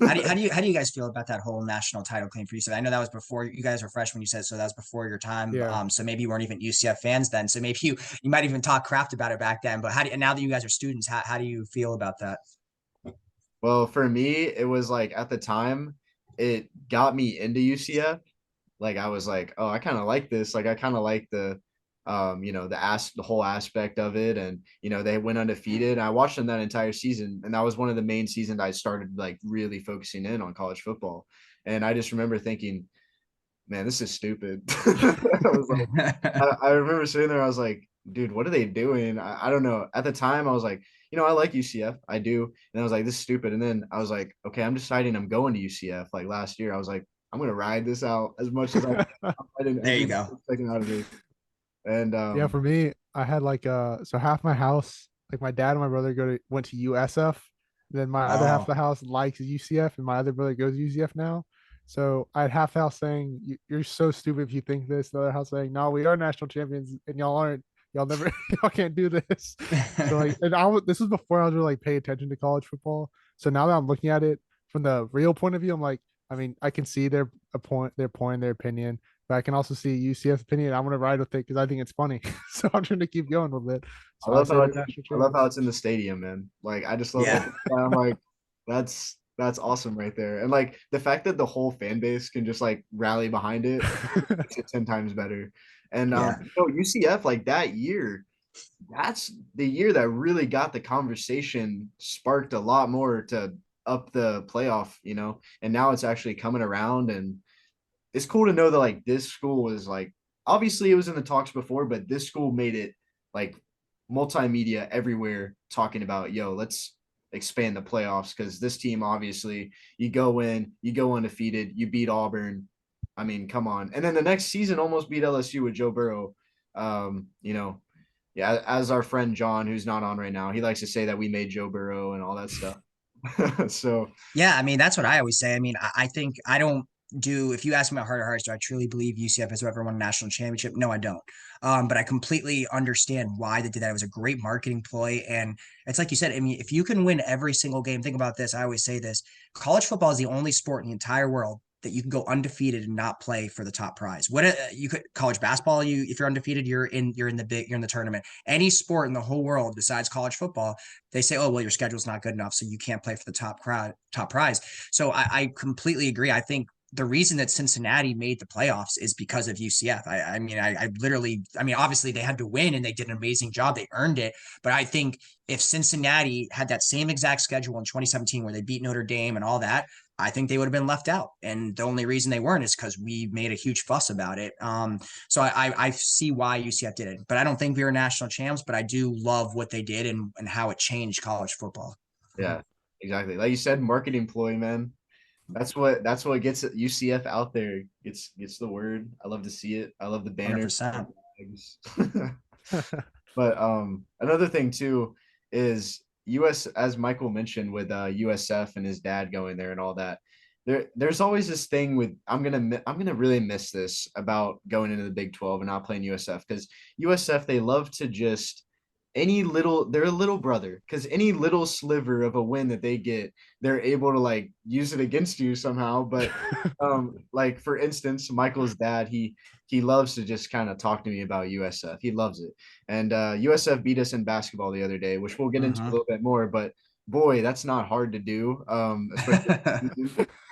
How do you guys feel about that whole national title claim for UCF? I know that was before you guys were freshmen. You said so that was before your time. Yeah. So maybe you weren't even UCF fans then. So maybe you might even talk craft about it back then. But now that you guys are students, how do you feel about that? Well, for me, it was like at the time, it got me into UCF. Like I was like, oh, I kind of like this. Like I kind of like the whole aspect of it. And, they went undefeated. I watched them that entire season. And that was one of the main seasons I started like really focusing in on college football. And I just remember thinking, man, this is stupid. I remember sitting there, I was like, dude, what are they doing? I don't know. At the time, I was like, I like UCF. I do. And I was like, this is stupid. And then I was like, okay, I'm deciding I'm going to UCF. Like last year, I was like, I'm going to ride this out as much as I can. There you go. Second out of it. And yeah, for me, I had like so half my house, like my dad and my brother went to USF. Then my other half of the house likes UCF, and my other brother goes to UCF now. So I had half the house saying, "You're so stupid if you think this." The other house saying, "No, we are national champions, and y'all aren't. Y'all never, y'all can't do this." So like, this was before I was really like pay attention to college football. So now that I'm looking at it from the real point of view, I'm like, I mean, I can see their opinion, but I can also see UCF's opinion. I'm gonna ride with it because I think it's funny. So I'm trying to keep going with it. So I love how it's in the stadium, man. Like I just love that. I'm like, that's awesome right there. And like the fact that the whole fan base can just like rally behind it makes it 10 times better. And UCF like that year, that's the year that really got the conversation sparked a lot more to up the playoff, and now it's actually coming around, and it's cool to know that like this school is like obviously it was in the talks before, but this school made it like multimedia everywhere talking about, yo, let's expand the playoffs because this team obviously you go in, you go undefeated, you beat Auburn. I mean, come on. And then the next season almost beat LSU with Joe Burrow. You know, yeah, as our friend John, who's not on right now, he likes to say that we made Joe Burrow and all that stuff. So Yeah, I mean, that's what I always say. I mean, I think I don't do, if you ask me my heart of hearts, do I truly believe UCF has ever won a national championship? No, I don't. But I completely understand why they did that. It was a great marketing ploy. And it's like you said, I mean, if you can win every single game, think about this. I always say this, college football is the only sport in the entire world that you can go undefeated and not play for the top prize. What you could college basketball, you if you're undefeated, you're in the tournament. Any sport in the whole world besides college football, they say, oh, well, your schedule's not good enough, so you can't play for the top prize. So I completely agree. I think the reason that Cincinnati made the playoffs is because of UCF. I mean, I literally, I mean, obviously they had to win and they did an amazing job. They earned it. But I think if Cincinnati had that same exact schedule in 2017 where they beat Notre Dame and all that, I think they would have been left out. And the only reason they weren't is because we made a huge fuss about it. So I see why UCF did it, but I don't think we were national champs, but I do love what they did and how it changed college football. yeah, exactly. Like you said, marketing ploy, man. That's what gets UCF out there. Gets the word. I love to see it. I love the banners. 100%. But another thing too is US, as Michael mentioned with USF and his dad going there and all that. There's always this thing with I'm gonna really miss this about going into the Big 12 and not playing USF because USF they love to just they're a little brother because any little sliver of a win that they get they're able to like use it against you somehow. But like for instance, Michael's dad, he loves to just kind of talk to me about USF. He loves it. And USF beat us in basketball the other day, which we'll get into a little bit more. But boy, that's not hard to do. Especially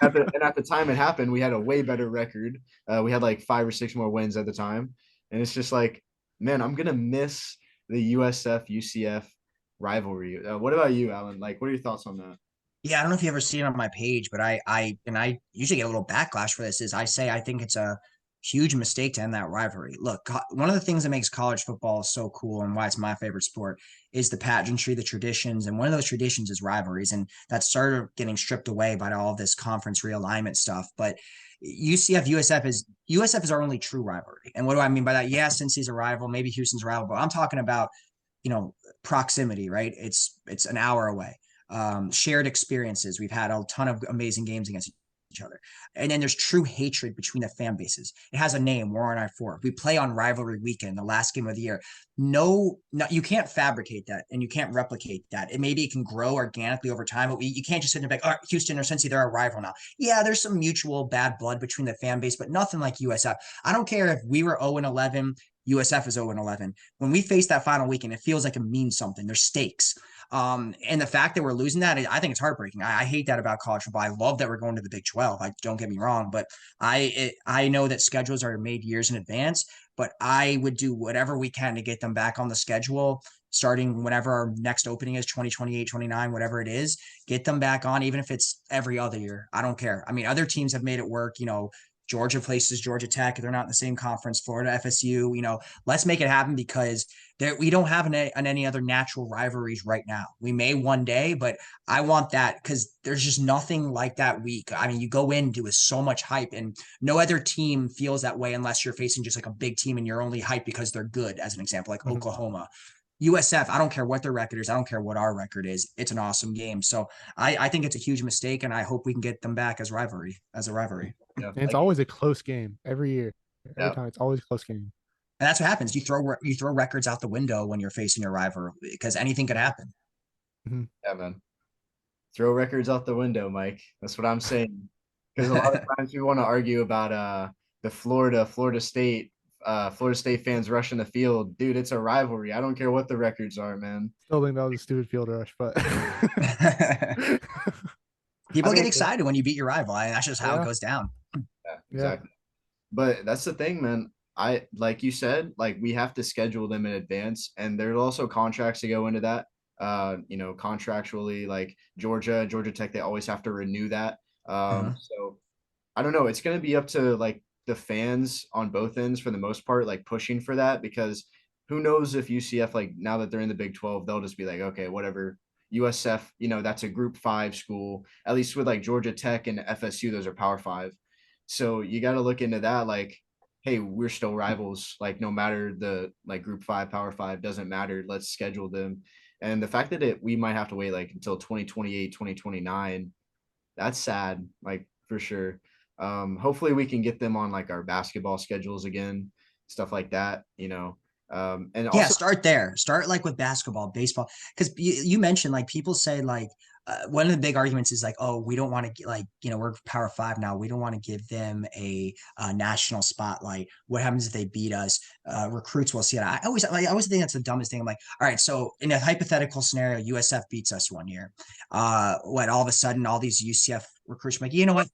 at the time it happened, we had a way better record. We had like 5 or 6 more wins at the time, and it's just like, man, I'm gonna miss the USF UCF rivalry. What about you, Alan? Like, what are your thoughts on that? Yeah, I don't know if you ever see it on my page, but I usually get a little backlash for this. Is I say I think it's a huge mistake to end that rivalry. Look, one of the things that makes college football so cool and why it's my favorite sport is the pageantry, the traditions, and one of those traditions is rivalries, and that started getting stripped away by all of this conference realignment stuff. But USF is our only true rivalry. And what do I mean by that? Yeah, since he's a rival, maybe Houston's a rival, but I'm talking about proximity, right? It's an hour away. Shared experiences. We've had a ton of amazing games against each other. And then there's true hatred between the fan bases. It has a name, War on I-4. We play on rivalry weekend, the last game of the year. No, you can't fabricate that and you can't replicate that. Maybe it can grow organically over time, but you can't just sit there and be like, oh, Houston or Cincy, they're a rival now. Yeah, there's some mutual bad blood between the fan base, but nothing like USF. I don't care if we were 0-11, USF is 0-11. When we face that final weekend, it feels like it means something. There's stakes. And the fact that we're losing that, I think it's heartbreaking. I hate that about college football. I love that we're going to the Big 12. Don't get me wrong, but I know that schedules are made years in advance, but I would do whatever we can to get them back on the schedule starting whenever our next opening is 2028, 29, whatever it is, get them back on, even if it's every other year. I don't care. I mean, other teams have made it work, Georgia places Georgia Tech. They're not in the same conference. Florida, FSU. Let's make it happen because we don't have any other natural rivalries right now. We may one day, but I want that because there's just nothing like that week. I mean, you go into with so much hype, and no other team feels that way unless you're facing just like a big team and you're only hyped because they're good. As an example, like Oklahoma. USF, I don't care what their record is. I don't care what our record is. It's an awesome game. So I think it's a huge mistake, and I hope we can get them back as a rivalry. Yeah, And it's always a close game every year. Every yeah, time it's always a close game. And that's what happens. You throw records out the window when you're facing your rival because anything could happen. Mhm. yeah, man. Throw records out the window, Mike. That's what I'm saying. Because a lot of times we want to argue about the Florida State fans rushing the field. Dude, it's a rivalry. I don't care what the records are, man. Still think that was a stupid field rush, but People I get mean, excited when you beat your rival. That's just how it yeah, goes down. yeah, yeah. exactly. But that's the thing, man. I like you said, like we have to schedule them in advance, and there's also contracts to go into that. Contractually, like Georgia Tech, they always have to renew that. Uh-huh. So I don't know. It's going to be up to like the fans on both ends for the most part like pushing for that, because who knows if UCF, like now that they're in the Big 12, they'll just be like, okay, whatever. USF, that's a Group 5 school. At least with like Georgia Tech and FSU, those are Power 5. So you got to look into that. Like, hey, we're still rivals. Like, no matter the like Group 5, Power 5, doesn't matter. Let's schedule them. And the fact that we might have to wait like until 2028, 2029, that's sad. Like for sure. Hopefully we can get them on like our basketball schedules again, stuff like that. And Yeah, also, start there. Start like with basketball, baseball, because you mentioned like people say like one of the big arguments is like, oh, we don't want to get like we're Power Five now. We don't want to give them a national spotlight. What happens if they beat us? Recruits will see it. I always think that's the dumbest thing. I'm like, all right, so in a hypothetical scenario, USF beats us one year. What all of a sudden all these UCF recruits are like, you know what?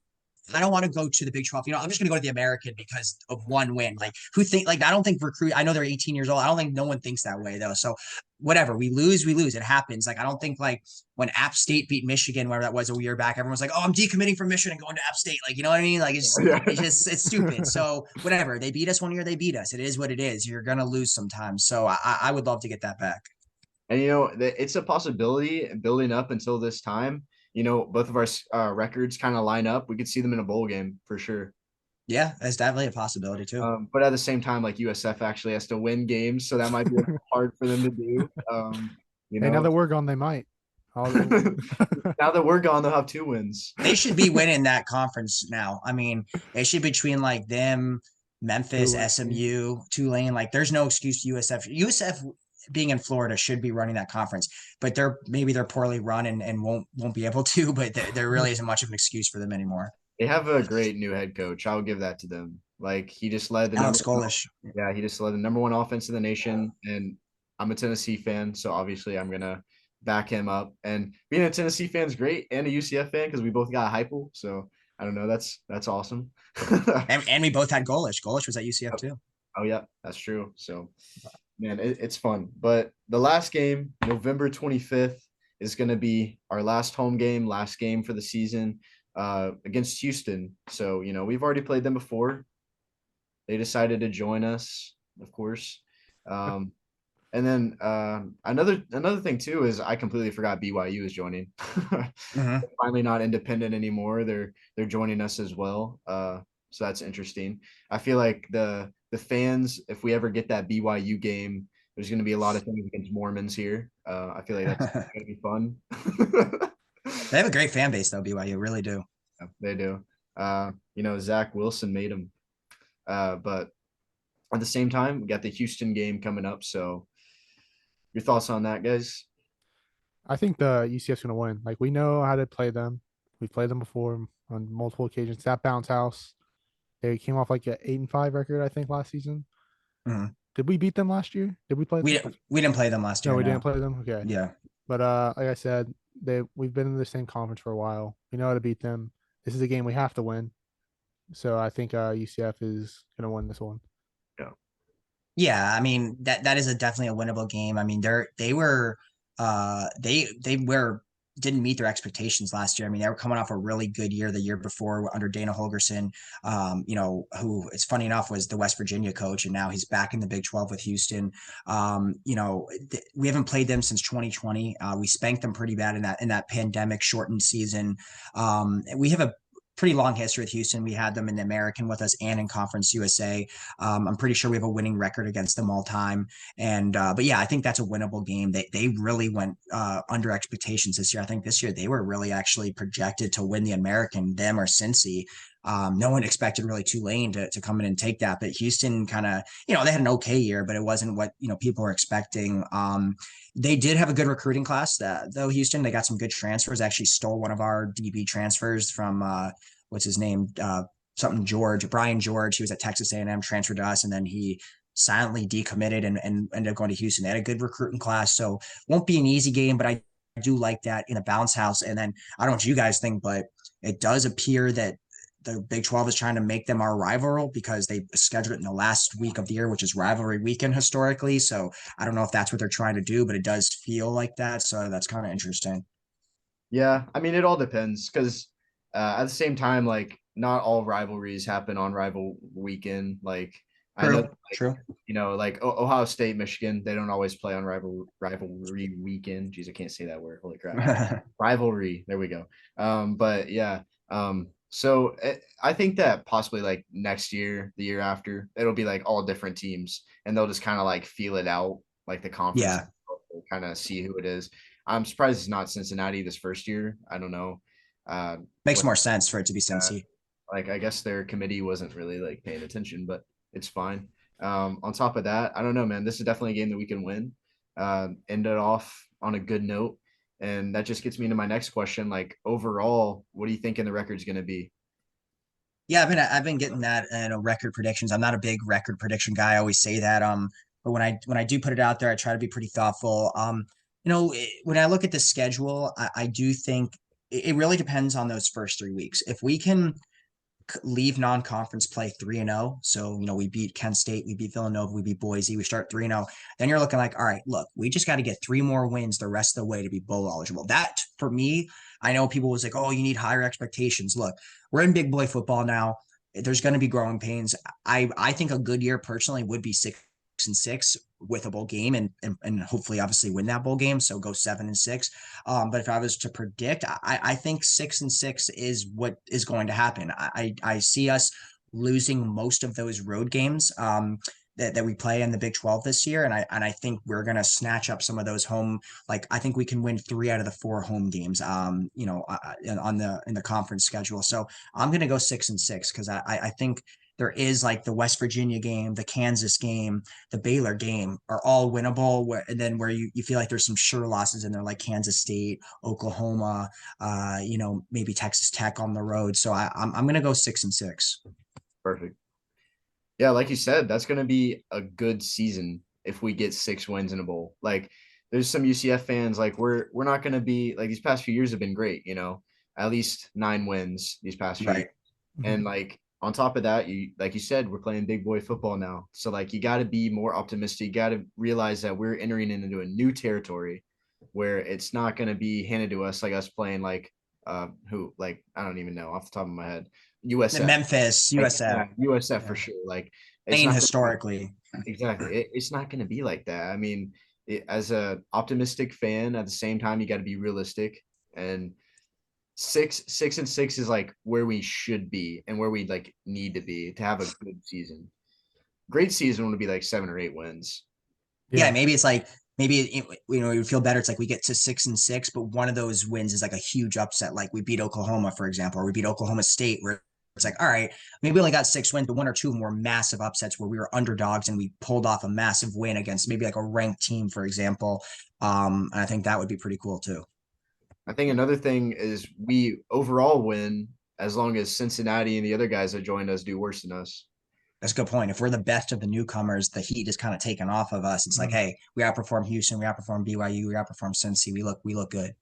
I don't want to go to the Big 12. I'm just going to go to the American because of one win. Like, who think, like, I don't think I know they're 18 years old. I don't think no one thinks that way, though. So, whatever, we lose, we lose. It happens. Like, I don't think, like, when App State beat Michigan, whatever that was a year back, everyone's like, oh, I'm decommitting from Michigan and going to App State. Like, you know what I mean? Like, yeah. it's stupid. So, whatever. They beat us one year, they beat us. It is what it is. You're going to lose sometimes. So, I would love to get that back. And it's a possibility building up until this time. Both of our records kind of line up. We could see them in a bowl game for sure. Yeah, that's definitely a possibility, too. But at the same time, like USF actually has to win games, so that might be hard for them to do. Hey, now that we're gone, they might. Now that we're gone, they'll have 2 wins. They should be winning that conference now. I mean, it should be between like them, Memphis, Tulane. SMU, Tulane. Like, there's no excuse to USF. USF being in Florida should be running that conference, but they're poorly run and won't be able to. But there really isn't much of an excuse for them anymore. They have a great new head coach. I'll give that to them. Like he just led the Alex Golish. yeah, he just led the #1 offense in the nation. And I'm a Tennessee fan, so obviously I'm gonna back him up. And being a Tennessee fan is great, and a UCF fan because we both got Heupel. So I don't know. That's awesome. And we both had Golish. Golish was at UCF too. Oh yeah, that's true. So man, it's fun. But the last game, November 25th, is going to be our last home game, last game for the season against Houston. So, we've already played them before. They decided to join us, of course. And then another thing too is I completely forgot BYU is joining. Mm-hmm. Finally not independent anymore. They're joining us as well. So that's interesting. I feel like the fans, if we ever get that BYU game, there's going to be a lot of things against Mormons here. I feel like that's going to be fun. They have a great fan base though, BYU really do. Yeah, they do. Zach Wilson made them. But at the same time, we got the Houston game coming up. So your thoughts on that, guys? I think the UCF's going to win. Like, we know how to play them. We've played them before on multiple occasions. That bounce house. They came off like an 8-5 record, I think, last season. Mm-hmm. Did we beat them last year? Did we play them? We didn't play them last year. No, we didn't play them. Okay. Yeah. But like I said, we've been in the same conference for a while. We know how to beat them. This is a game we have to win. So I think UCF is going to win this one. Yeah. Yeah, I mean that is definitely a winnable game. I mean they were didn't meet their expectations last year. I mean, they were coming off a really good year the year before under Dana Holgerson, who it's funny enough was the West Virginia coach, and now he's back in the Big 12 with Houston. We haven't played them since 2020. We spanked them pretty bad in that pandemic shortened season. We have a pretty long history with Houston. We had them in the American with us and in Conference USA. I'm pretty sure we have a winning record against them all time. And but yeah, I think that's a winnable game. They really went under expectations this year. I think this year they were really actually projected to win the American, them or Cincy. No one expected really Tulane to come in and take that, but Houston kind of, they had an okay year, but it wasn't what, people were expecting. They did have a good recruiting class though. Houston, they got some good transfers, actually stole one of our DB transfers from, what's his name? Brian George. He was at Texas A&M, transferred to us. And then he silently decommitted and ended up going to Houston. They had a good recruiting class. So won't be an easy game, but I do like that in a bounce house. And then I don't know what you guys think, but it does appear that the Big 12 is trying to make them our rival because they scheduled it in the last week of the year, which is rivalry weekend historically. So I don't know if that's what they're trying to do, but it does feel like that. So that's kind of interesting. Yeah, I mean, it all depends because at the same time, like not all rivalries happen on rival weekend. Like I know, True, true. like Ohio State, Michigan, they don't always play on rivalry weekend. Jeez, I can't say that word. Holy crap. Rivalry. There we go. But yeah. I think that possibly like next year, the year after, it'll be like all different teams, and they'll just kind of like feel it out, like the conference, Yeah, kind of see who it is. I'm surprised it's not Cincinnati this first year. I don't know. makes What more sense for it to be uh, Cincy. like I guess their committee wasn't really like paying attention, but it's fine. On top of that, I don't know, man. This is definitely a game that we can win. End it off on a good note, and that just gets me into my next question. Like overall, what do you think the record's going to be? Yeah, I've been getting that record predictions. I'm not a big record prediction guy. I always say that. But when I do put it out there, I try to be pretty thoughtful. When I look at the schedule, I do think it really depends on those first 3 weeks. If we can leave non-conference play 3-0. So, we beat Kent State, we beat Villanova, we beat Boise, we start 3-0. Then you're looking like, all right, look, we just got to get 3 more wins the rest of the way to be bowl eligible. That for me, I know people was like, oh, you need higher expectations. Look, we're in big boy football now. There's going to be growing pains. I think a good year personally would be 6-6 with a bowl game and hopefully obviously win that bowl game. So go 7-6. But if I was to predict, I think 6-6 is what is going to happen. I see us losing most of those road games that we play in the Big 12 this year. And I think we're gonna snatch up some of those home. Like I think we can win 3 out of the 4 home games. In the conference schedule. So I'm gonna go 6-6 because I think there is like the West Virginia game, the Kansas game, the Baylor game are all winnable. And then where you feel like there's some sure losses in there, like Kansas State, Oklahoma, maybe Texas Tech on the road. So I'm gonna go 6-6. Perfect. Yeah, like you said, that's going to be a good season if we get 6 wins in a bowl. Like, there's some UCF fans like we're not going to be like these past few years have been great, at least 9 wins these past few years. Right. And like on top of that, you like you said, we're playing big boy football now. So like you got to be more optimistic. You got to realize that we're entering into a new territory where it's not going to be handed to us like us playing like who like I don't even know off the top of my head. And USF. Memphis, Like USF, yeah, USF for yeah. sure. Like it's Maine not historically. exactly. It's not going to be like that. I mean, as a optimistic fan, at the same time, you got to be realistic. And 6-6 is like where we should be and where we like need to be to have a good season. Great season would be like 7 or 8 wins. Yeah, Yeah. maybe it's like you would feel better. It's like we get to 6-6, but one of those wins is like a huge upset. Like we beat Oklahoma, for example, or we beat Oklahoma State, where it's like, all right, maybe we only got 6 wins, but 1 or 2 of them were massive upsets where we were underdogs and we pulled off a massive win against maybe like a ranked team, for example. And I think that would be pretty cool too. I think another thing is we overall win as long as Cincinnati and the other guys that joined us do worse than us. That's a good point. If we're the best of the newcomers, the heat is kind of taken off of us. It's like, Mhm. hey, we outperform Houston, we outperform BYU, we outperform Cincy. We look good.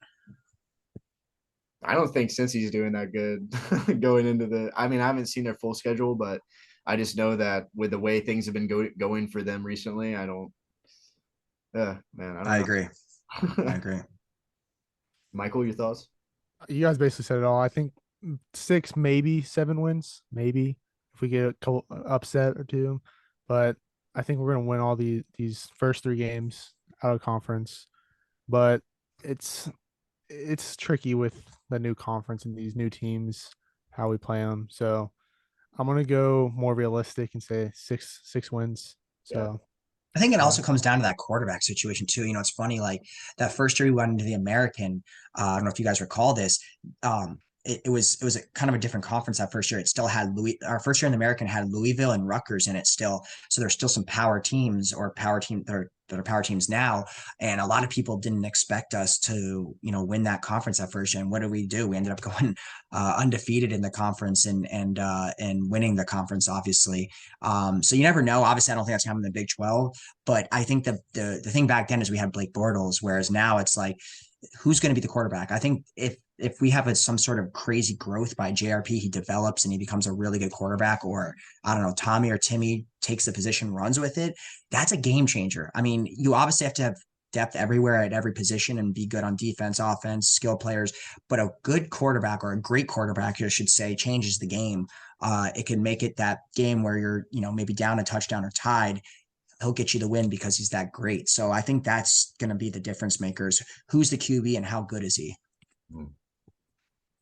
I don't think Cincy's doing that good going into the. I mean, I haven't seen their full schedule, but I just know that with the way things have been going for them recently, I don't. Man, I I don't agree. I know. agree. Michael, your thoughts? You guys basically said it all. I think 6, maybe 7 wins, maybe if we get a couple upset or two. But I think we're gonna win all these first 3 games out of conference. But it's it's tricky with the new conference and these new teams, how we play them. So I'm gonna go more realistic and say six wins. Yeah. So I think it yeah. also comes down to that quarterback situation too. It's funny, like that first year we went into the American. I don't know if you guys recall this. It was a kind of a different conference that first year. It still had our first year in the American had Louisville and Rutgers in it still. So there's still some power teams or power team that are power teams now. And a lot of people didn't expect us to, win that conference that first year. And what did we do? We ended up going undefeated in the conference and winning the conference, obviously. So you never know. Obviously, I don't think that's happening in the Big 12. But I think the thing back then is we had Blake Bortles, whereas now it's like, who's going to be the quarterback? I think if we have some sort of crazy growth by JRP, he develops and he becomes a really good quarterback, or I don't know, Tommy or Timmy takes the position, runs with it. That's a game changer. I mean, you obviously have to have depth everywhere at every position and be good on defense, offense, skill players. But a good quarterback, or a great quarterback, I should say, changes the game. It can make it that game where you're, maybe down a touchdown or tied. He'll get you the win because he's that great. So I think that's going to be the difference makers. Who's the QB and how good is he?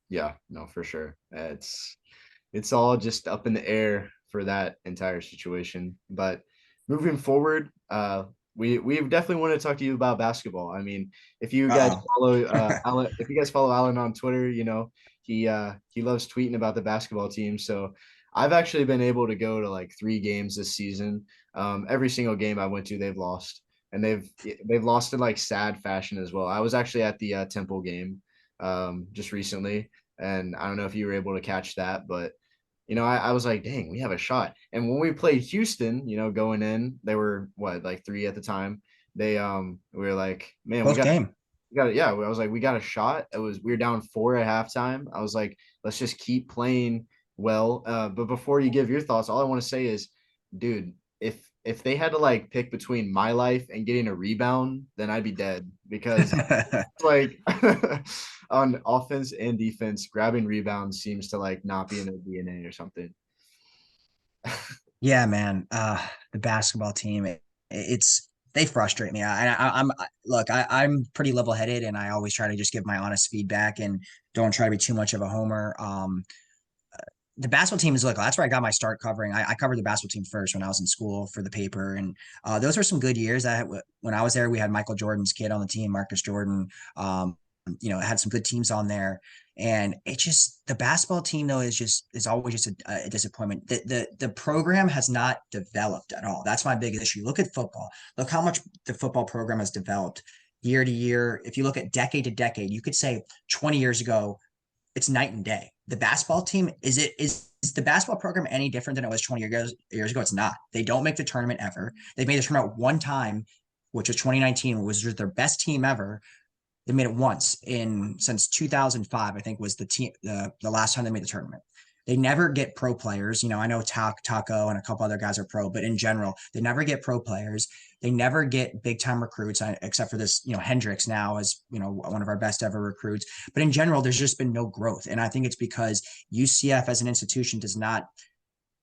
Yeah, no, for sure. It's all just up in the air for that entire situation. But moving forward, we definitely want to talk to you about basketball. I mean, if you guys Uh-oh. follow Alan, if you guys follow Alan on Twitter, he loves tweeting about the basketball team. So I've actually been able to go to like 3 games this season. Every single game I went to, they've lost, and they've lost in like sad fashion as well. I was actually at the Temple game just recently, and I don't know if you were able to catch that, but I was like, dang, we have a shot. And when we played Houston, going in, they were what, like 3 at the time. We were like, man, Both game. we got it. Yeah, I was like, we got a shot. We were down 4 at halftime. I was like, let's just keep playing well. But before you give your thoughts, all I want to say is, dude, if they had to like pick between my life and getting a rebound, then I'd be dead, because like on offense and defense, grabbing rebounds seems to like not be in their DNA or something. Yeah, man. The basketball team, they frustrate me. I'm pretty level headed, and I always try to just give my honest feedback and don't try to be too much of a homer. The basketball team is, look, that's where I got my start covering. I covered the basketball team first when I was in school for the paper, and those were some good years. When I was there, we had Michael Jordan's kid on the team, Marcus Jordan. It had some good teams on there, and the basketball team though is always just a disappointment. The program has not developed at all. That's my biggest issue. Look at football. Look how much the football program has developed year to year. If you look at decade to decade, you could say 20 years ago, it's night and day. The basketball team, is the basketball program any different than it was 20 years ago? It's not. They don't make the tournament ever. They've made the tournament one time, which was 2019, was their best team ever. They made it once since 2005, I think, was the last time they made the tournament. They never get pro players. I know Taco and a couple other guys are pro, but in general, they never get pro players. They never get big time recruits, except for this, Hendricks now is, one of our best ever recruits. But in general, there's just been no growth. And I think it's because UCF as an institution does not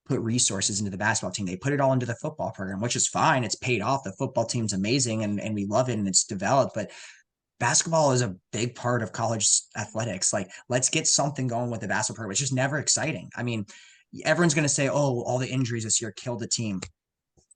put resources into the basketball team. They put it all into the football program, which is fine. It's paid off. The football team's amazing, and we love it, and it's developed. But basketball is a big part of college athletics. Like, let's get something going with the basketball program. It's just never exciting. I mean, everyone's going to say, oh, all the injuries this year killed the team.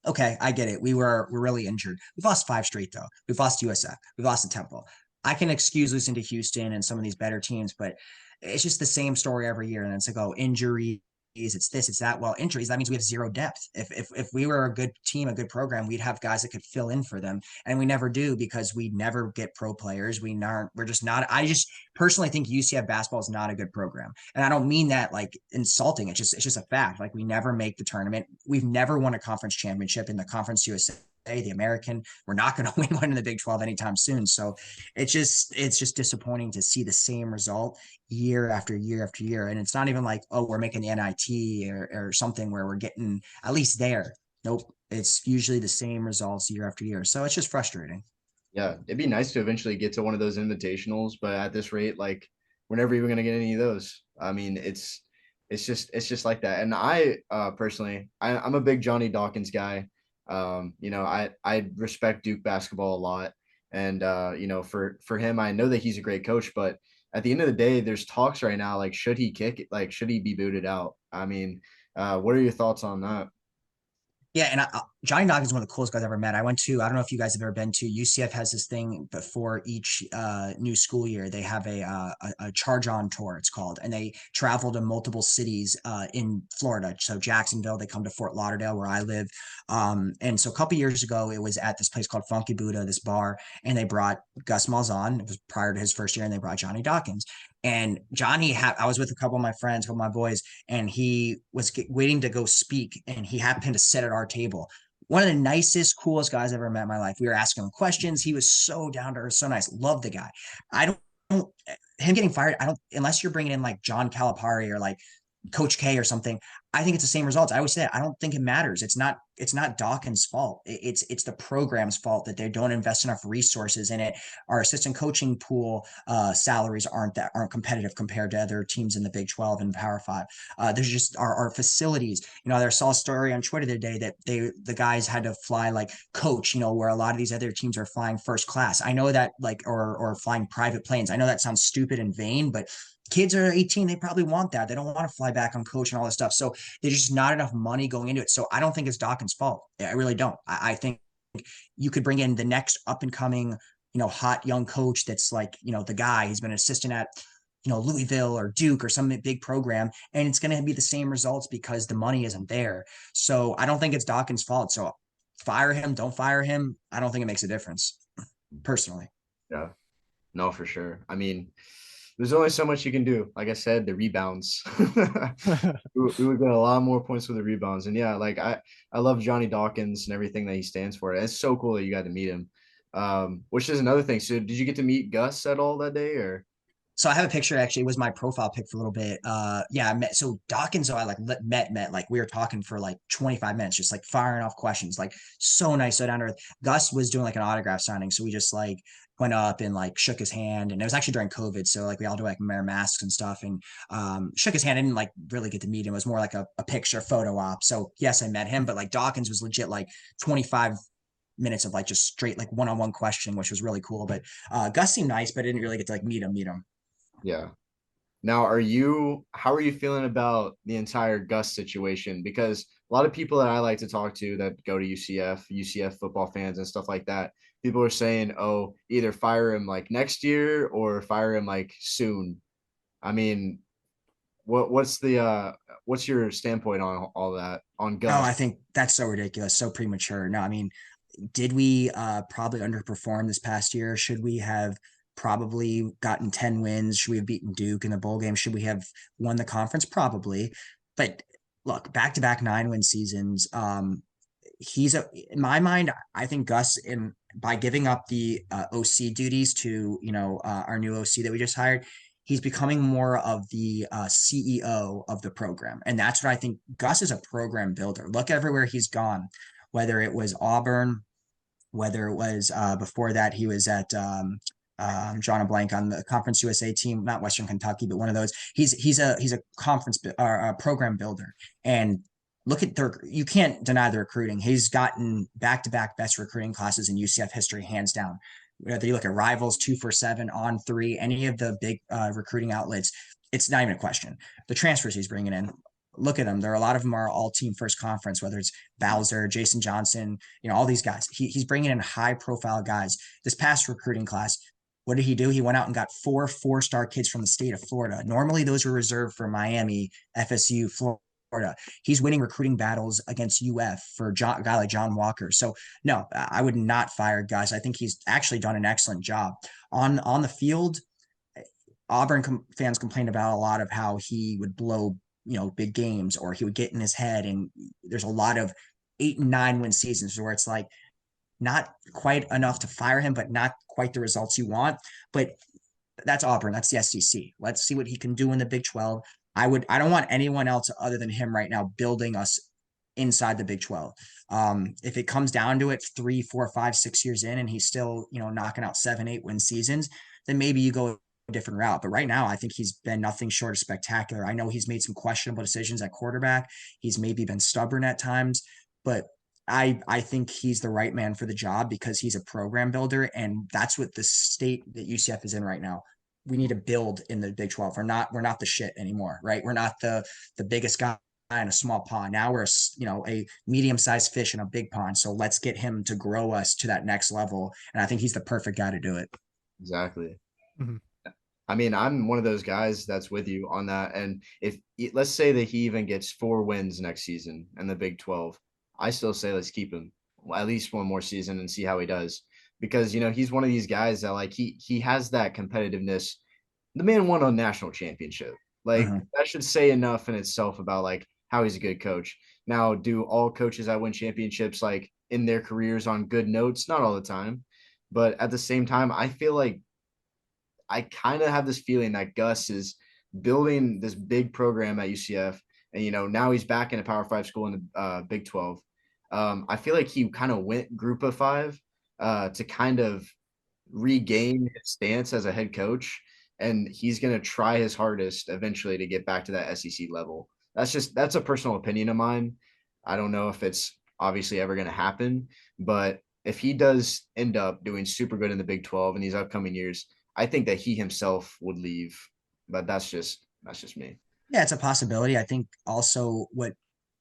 Okay, I get it. We're really injured. We've lost 5 straight though. We've lost USF. We've lost to Temple. I can excuse losing to Houston and some of these better teams, but it's just the same story every year. And it's like, oh, injury, it's this, it's that. Well, injuries, that means we have zero depth. If we were a good team, a good program, we'd have guys that could fill in for them. And we never do, because we never get pro players. We're just not. I just personally think UCF basketball is not a good program. And I don't mean that like insulting. It's just a fact. Like, we never make the tournament. We've never won a conference championship in the Conference USA, the American. We're not going to win one in the Big 12 anytime soon. So it's just disappointing to see the same result year after year after year. And it's not even like, oh, we're making the NIT or something where we're getting at least there. Nope. It's usually the same results year after year. So it's just frustrating. Yeah, it'd be nice to eventually get to one of those invitationals, but at this rate, like, we're never even gonna get any of those. I mean, it's just like that. And I personally, I'm a big Johnny Dawkins guy. I respect Duke basketball a lot, and for him, I know that he's a great coach, but at the end of the day, there's talks right now, like, should he kick it? Like, should he be booted out? I mean, what are your thoughts on that? Yeah, and Johnny Dawkins is one of the coolest guys I ever met. I don't know if you guys have ever been to, UCF has this thing before each new school year. They have a charge on tour, it's called, and they travel to multiple cities in Florida. So Jacksonville, they come to Fort Lauderdale, where I live. And so a couple years ago, it was at this place called Funky Buddha, this bar, and they brought Gus Malzahn. It was prior to his first year, and they brought Johnny Dawkins. And I was with a couple of my friends, a couple of my boys, and he was waiting to go speak, and he happened to sit at our table. One of the nicest, coolest guys I've ever met in my life. We were asking him questions. He was so down to earth, so nice. Love the guy. I don't him getting fired. I don't, unless you're bringing in like John Calipari or like Coach K or something. I think it's the same results. I always say I don't think it matters. It's not Dawkins' fault. It's the program's fault that they don't invest enough resources in it. Our assistant coaching pool salaries aren't competitive compared to other teams in the Big 12 and Power Five. There's just our facilities. I saw a story on Twitter the day that the guys had to fly like coach, where a lot of these other teams are flying first class. I know that like or flying private planes. I know that sounds stupid and vain, but kids are 18, they probably want that. They don't want to fly back on coach and all this stuff. So there's just not enough money going into it. So I don't think it's Dawkins' fault. I really don't. I think you could bring in the next up and coming, hot young coach that's like, the guy he's been an assistant at, Louisville or Duke or some big program, and it's going to be the same results because the money isn't there. So I don't think it's Dawkins' fault. So fire him, don't fire him. I don't think it makes a difference personally. Yeah, no, for sure. I mean, there's only so much you can do. Like I said, the rebounds. We would get a lot more points with the rebounds. And yeah, like I love Johnny Dawkins and everything that he stands for. And it's so cool that you got to meet him. Which is another thing. So did you get to meet Gus at all that day or? So I have a picture, actually. It was my profile pic for a little bit. Yeah, I met, so Dawkins, I like met, like we were talking for like 25 minutes, just like firing off questions, like so nice, so down to earth. Gus was doing like an autograph signing. So we just like went up and like shook his hand, and it was actually during COVID. So like we all do like wear masks and stuff, and shook his hand. I didn't like really get to meet him. It was more like a picture photo op. So yes, I met him, but like Dawkins was legit like 25 minutes of like just straight like one-on-one questioning, which was really cool. But Gus seemed nice, but I didn't really get to like meet him. Yeah. Now, how are you feeling about the entire Gus situation? Because a lot of people that I like to talk to that go to UCF football fans and stuff like that, people are saying, oh, either fire him like next year or fire him like soon. I mean, what's your standpoint on all that on Oh, Gus? I think that's so ridiculous, so premature. No, I mean, did we probably underperform this past year? Should we have probably gotten 10 wins? Should we have beaten Duke in the bowl game? Should we have won the conference? Probably. But look, back-to-back 9-win seasons. In my mind, I think Gus, in by giving up the OC duties to our new OC that we just hired, he's becoming more of the CEO of the program, and that's what I think. Gus is a program builder. Look everywhere he's gone, whether it was Auburn, whether it was before that he was at drawing a blank on the Conference USA team, not Western Kentucky, but one of those. He's a conference or a program builder, and look at you can't deny the recruiting. He's gotten back-to-back best recruiting classes in UCF history, hands down. Whether you look at Rivals, 247, On3, any of the big recruiting outlets, it's not even a question. The transfers he's bringing in, look at them. There are a lot of them are all team first conference, whether it's Bowser, Jason Johnson, all these guys. He's bringing in high profile guys. This past recruiting class, what did he do? He went out and got 4 4-star kids from the state of Florida. Normally, those were reserved for Miami, FSU, Florida. He's winning recruiting battles against UF for a guy like John Walker. So no, I would not fire Gus. I think he's actually done an excellent job on the field. Auburn fans complained about a lot of how he would blow big games, or he would get in his head. And there's a lot of 8 and 9 win seasons where it's like not quite enough to fire him, but not quite the results you want. But that's Auburn. That's the SEC. Let's see what he can do in the Big 12. I don't want anyone else other than him right now building us inside the Big 12. If it comes down to it 3, 4, 5, 6 years in, and he's still, knocking out 7, 8 win seasons, then maybe you go a different route. But right now, I think he's been nothing short of spectacular. I know he's made some questionable decisions at quarterback. He's maybe been stubborn at times, but I think he's the right man for the job because he's a program builder, and that's what the state that UCF is in right now. We need to build in the Big 12. We're not the shit anymore, right? We're not the biggest guy in a small pond. Now we're a medium-sized fish in a big pond. So let's get him to grow us to that next level, and I think he's the perfect guy to do it. Exactly. Mhm. I mean, I'm one of those guys that's with you on that. And if let's say that he even gets 4 wins next season in the Big 12, I still say let's keep him at least one more season and see how he does. Because he's one of these guys that like he has that competitiveness. The man won a national championship. Like Mhm. that should say enough in itself about like how he's a good coach. Now, do all coaches that win championships like in their careers on good notes? Not all the time. But at the same time, I feel like I kind of have this feeling that Gus is building this big program at UCF, and now he's back in a Power Five school in the Big 12. I feel like he kind of went Group of Five to kind of regain his stance as a head coach, and he's going to try his hardest eventually to get back to that SEC level. That's a personal opinion of mine. I don't know if it's obviously ever going to happen, but if he does end up doing super good in the Big 12 in these upcoming years, I think that he himself would leave. But that's just me. Yeah, it's a possibility. I think also what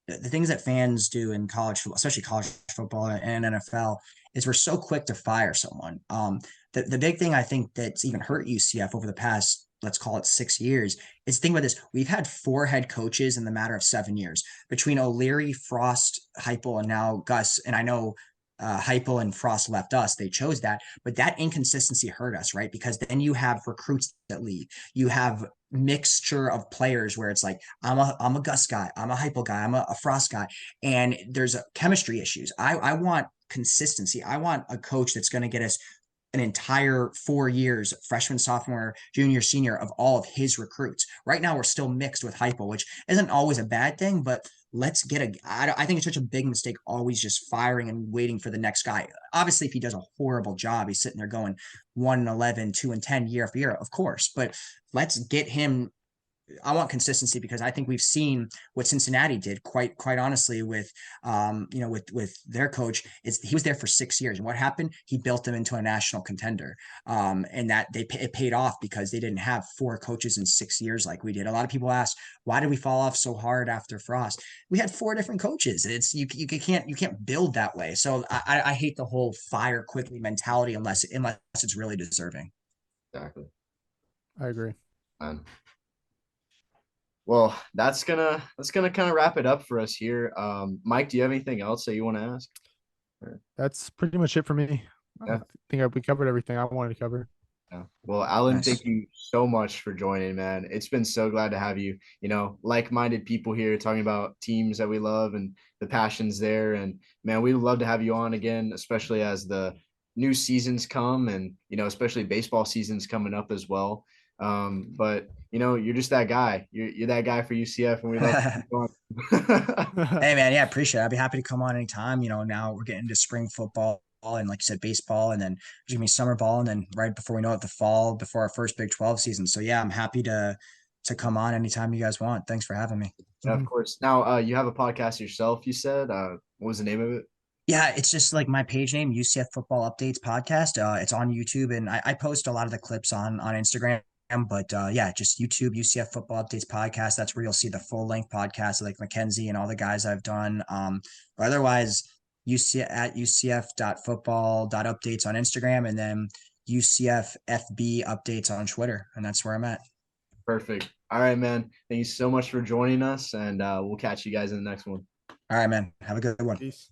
the things that fans do in college football, especially college football and NFL, is we're so quick to fire someone. The big thing I think that's even hurt UCF over the past, let's call it 6 years, is think about this. We've had 4 head coaches in the matter of 7 years between O'Leary, Frost, Heupel, and now Gus. And I know Heupel and Frost left us. They chose that, but that inconsistency hurt us, right? Because then you have recruits that leave. You have mixture of players where it's like I'm a Gus guy, I'm a Heupel guy, I'm a Frost guy, and there's chemistry issues. I want consistency. I want a coach that's going to get us an entire 4 years, freshman, sophomore, junior, senior, of all of his recruits. Right now, we're still mixed with Heupel, which isn't always a bad thing, but let's get I think it's such a big mistake always just firing and waiting for the next guy. Obviously, if he does a horrible job, he's sitting there going 1-11, 2-10 year after year, of course, but let's get him. I want consistency because I think we've seen what Cincinnati did quite honestly with with their coach. Is he was there for 6 years, and what happened? He built them into a national contender, and that it paid off because they didn't have 4 coaches in 6 years like we did. A lot of people ask, why did we fall off so hard after Frost? We had 4 different coaches. It's you can't build that way. So I hate the whole fire quickly mentality unless it's really deserving. Exactly. I agree. Well, that's gonna kind of wrap it up for us here. Mike, do you have anything else that you want to ask? That's pretty much it for me. Yeah. I think we covered everything I wanted to cover. Yeah. Well, Alan, Nice. thank you so much for joining, man. It's been so glad to have you. Like-minded people here talking about teams that we love and the passions there. And man, we'd love to have you on again, especially as the new seasons come and especially baseball seasons coming up as well. But you're just that guy. You're that guy for UCF, and we love to keep going. Hey man, yeah, appreciate it. I'd be happy to come on anytime. Now we're getting into spring football and like you said, baseball, and then there's gonna be summer ball, and then right before we know it, the fall before our first Big 12 season. So yeah, I'm happy to come on anytime you guys want. Thanks for having me. Yeah, of course. Now, you have a podcast yourself, you said. What was the name of it? Yeah, it's just like my page name, UCF Football Updates Podcast. It's on YouTube, and I post a lot of the clips on Instagram. But yeah, just YouTube, UCF Football Updates Podcast. That's where you'll see the full length podcast, like Mackenzie and all the guys I've done. But otherwise, UCF at UCF.football.updates on Instagram, and then UCF FB updates on Twitter, and that's where I'm at. Perfect. All right, man. Thank you so much for joining us, and we'll catch you guys in the next one. All right, man. Have a good one. Peace.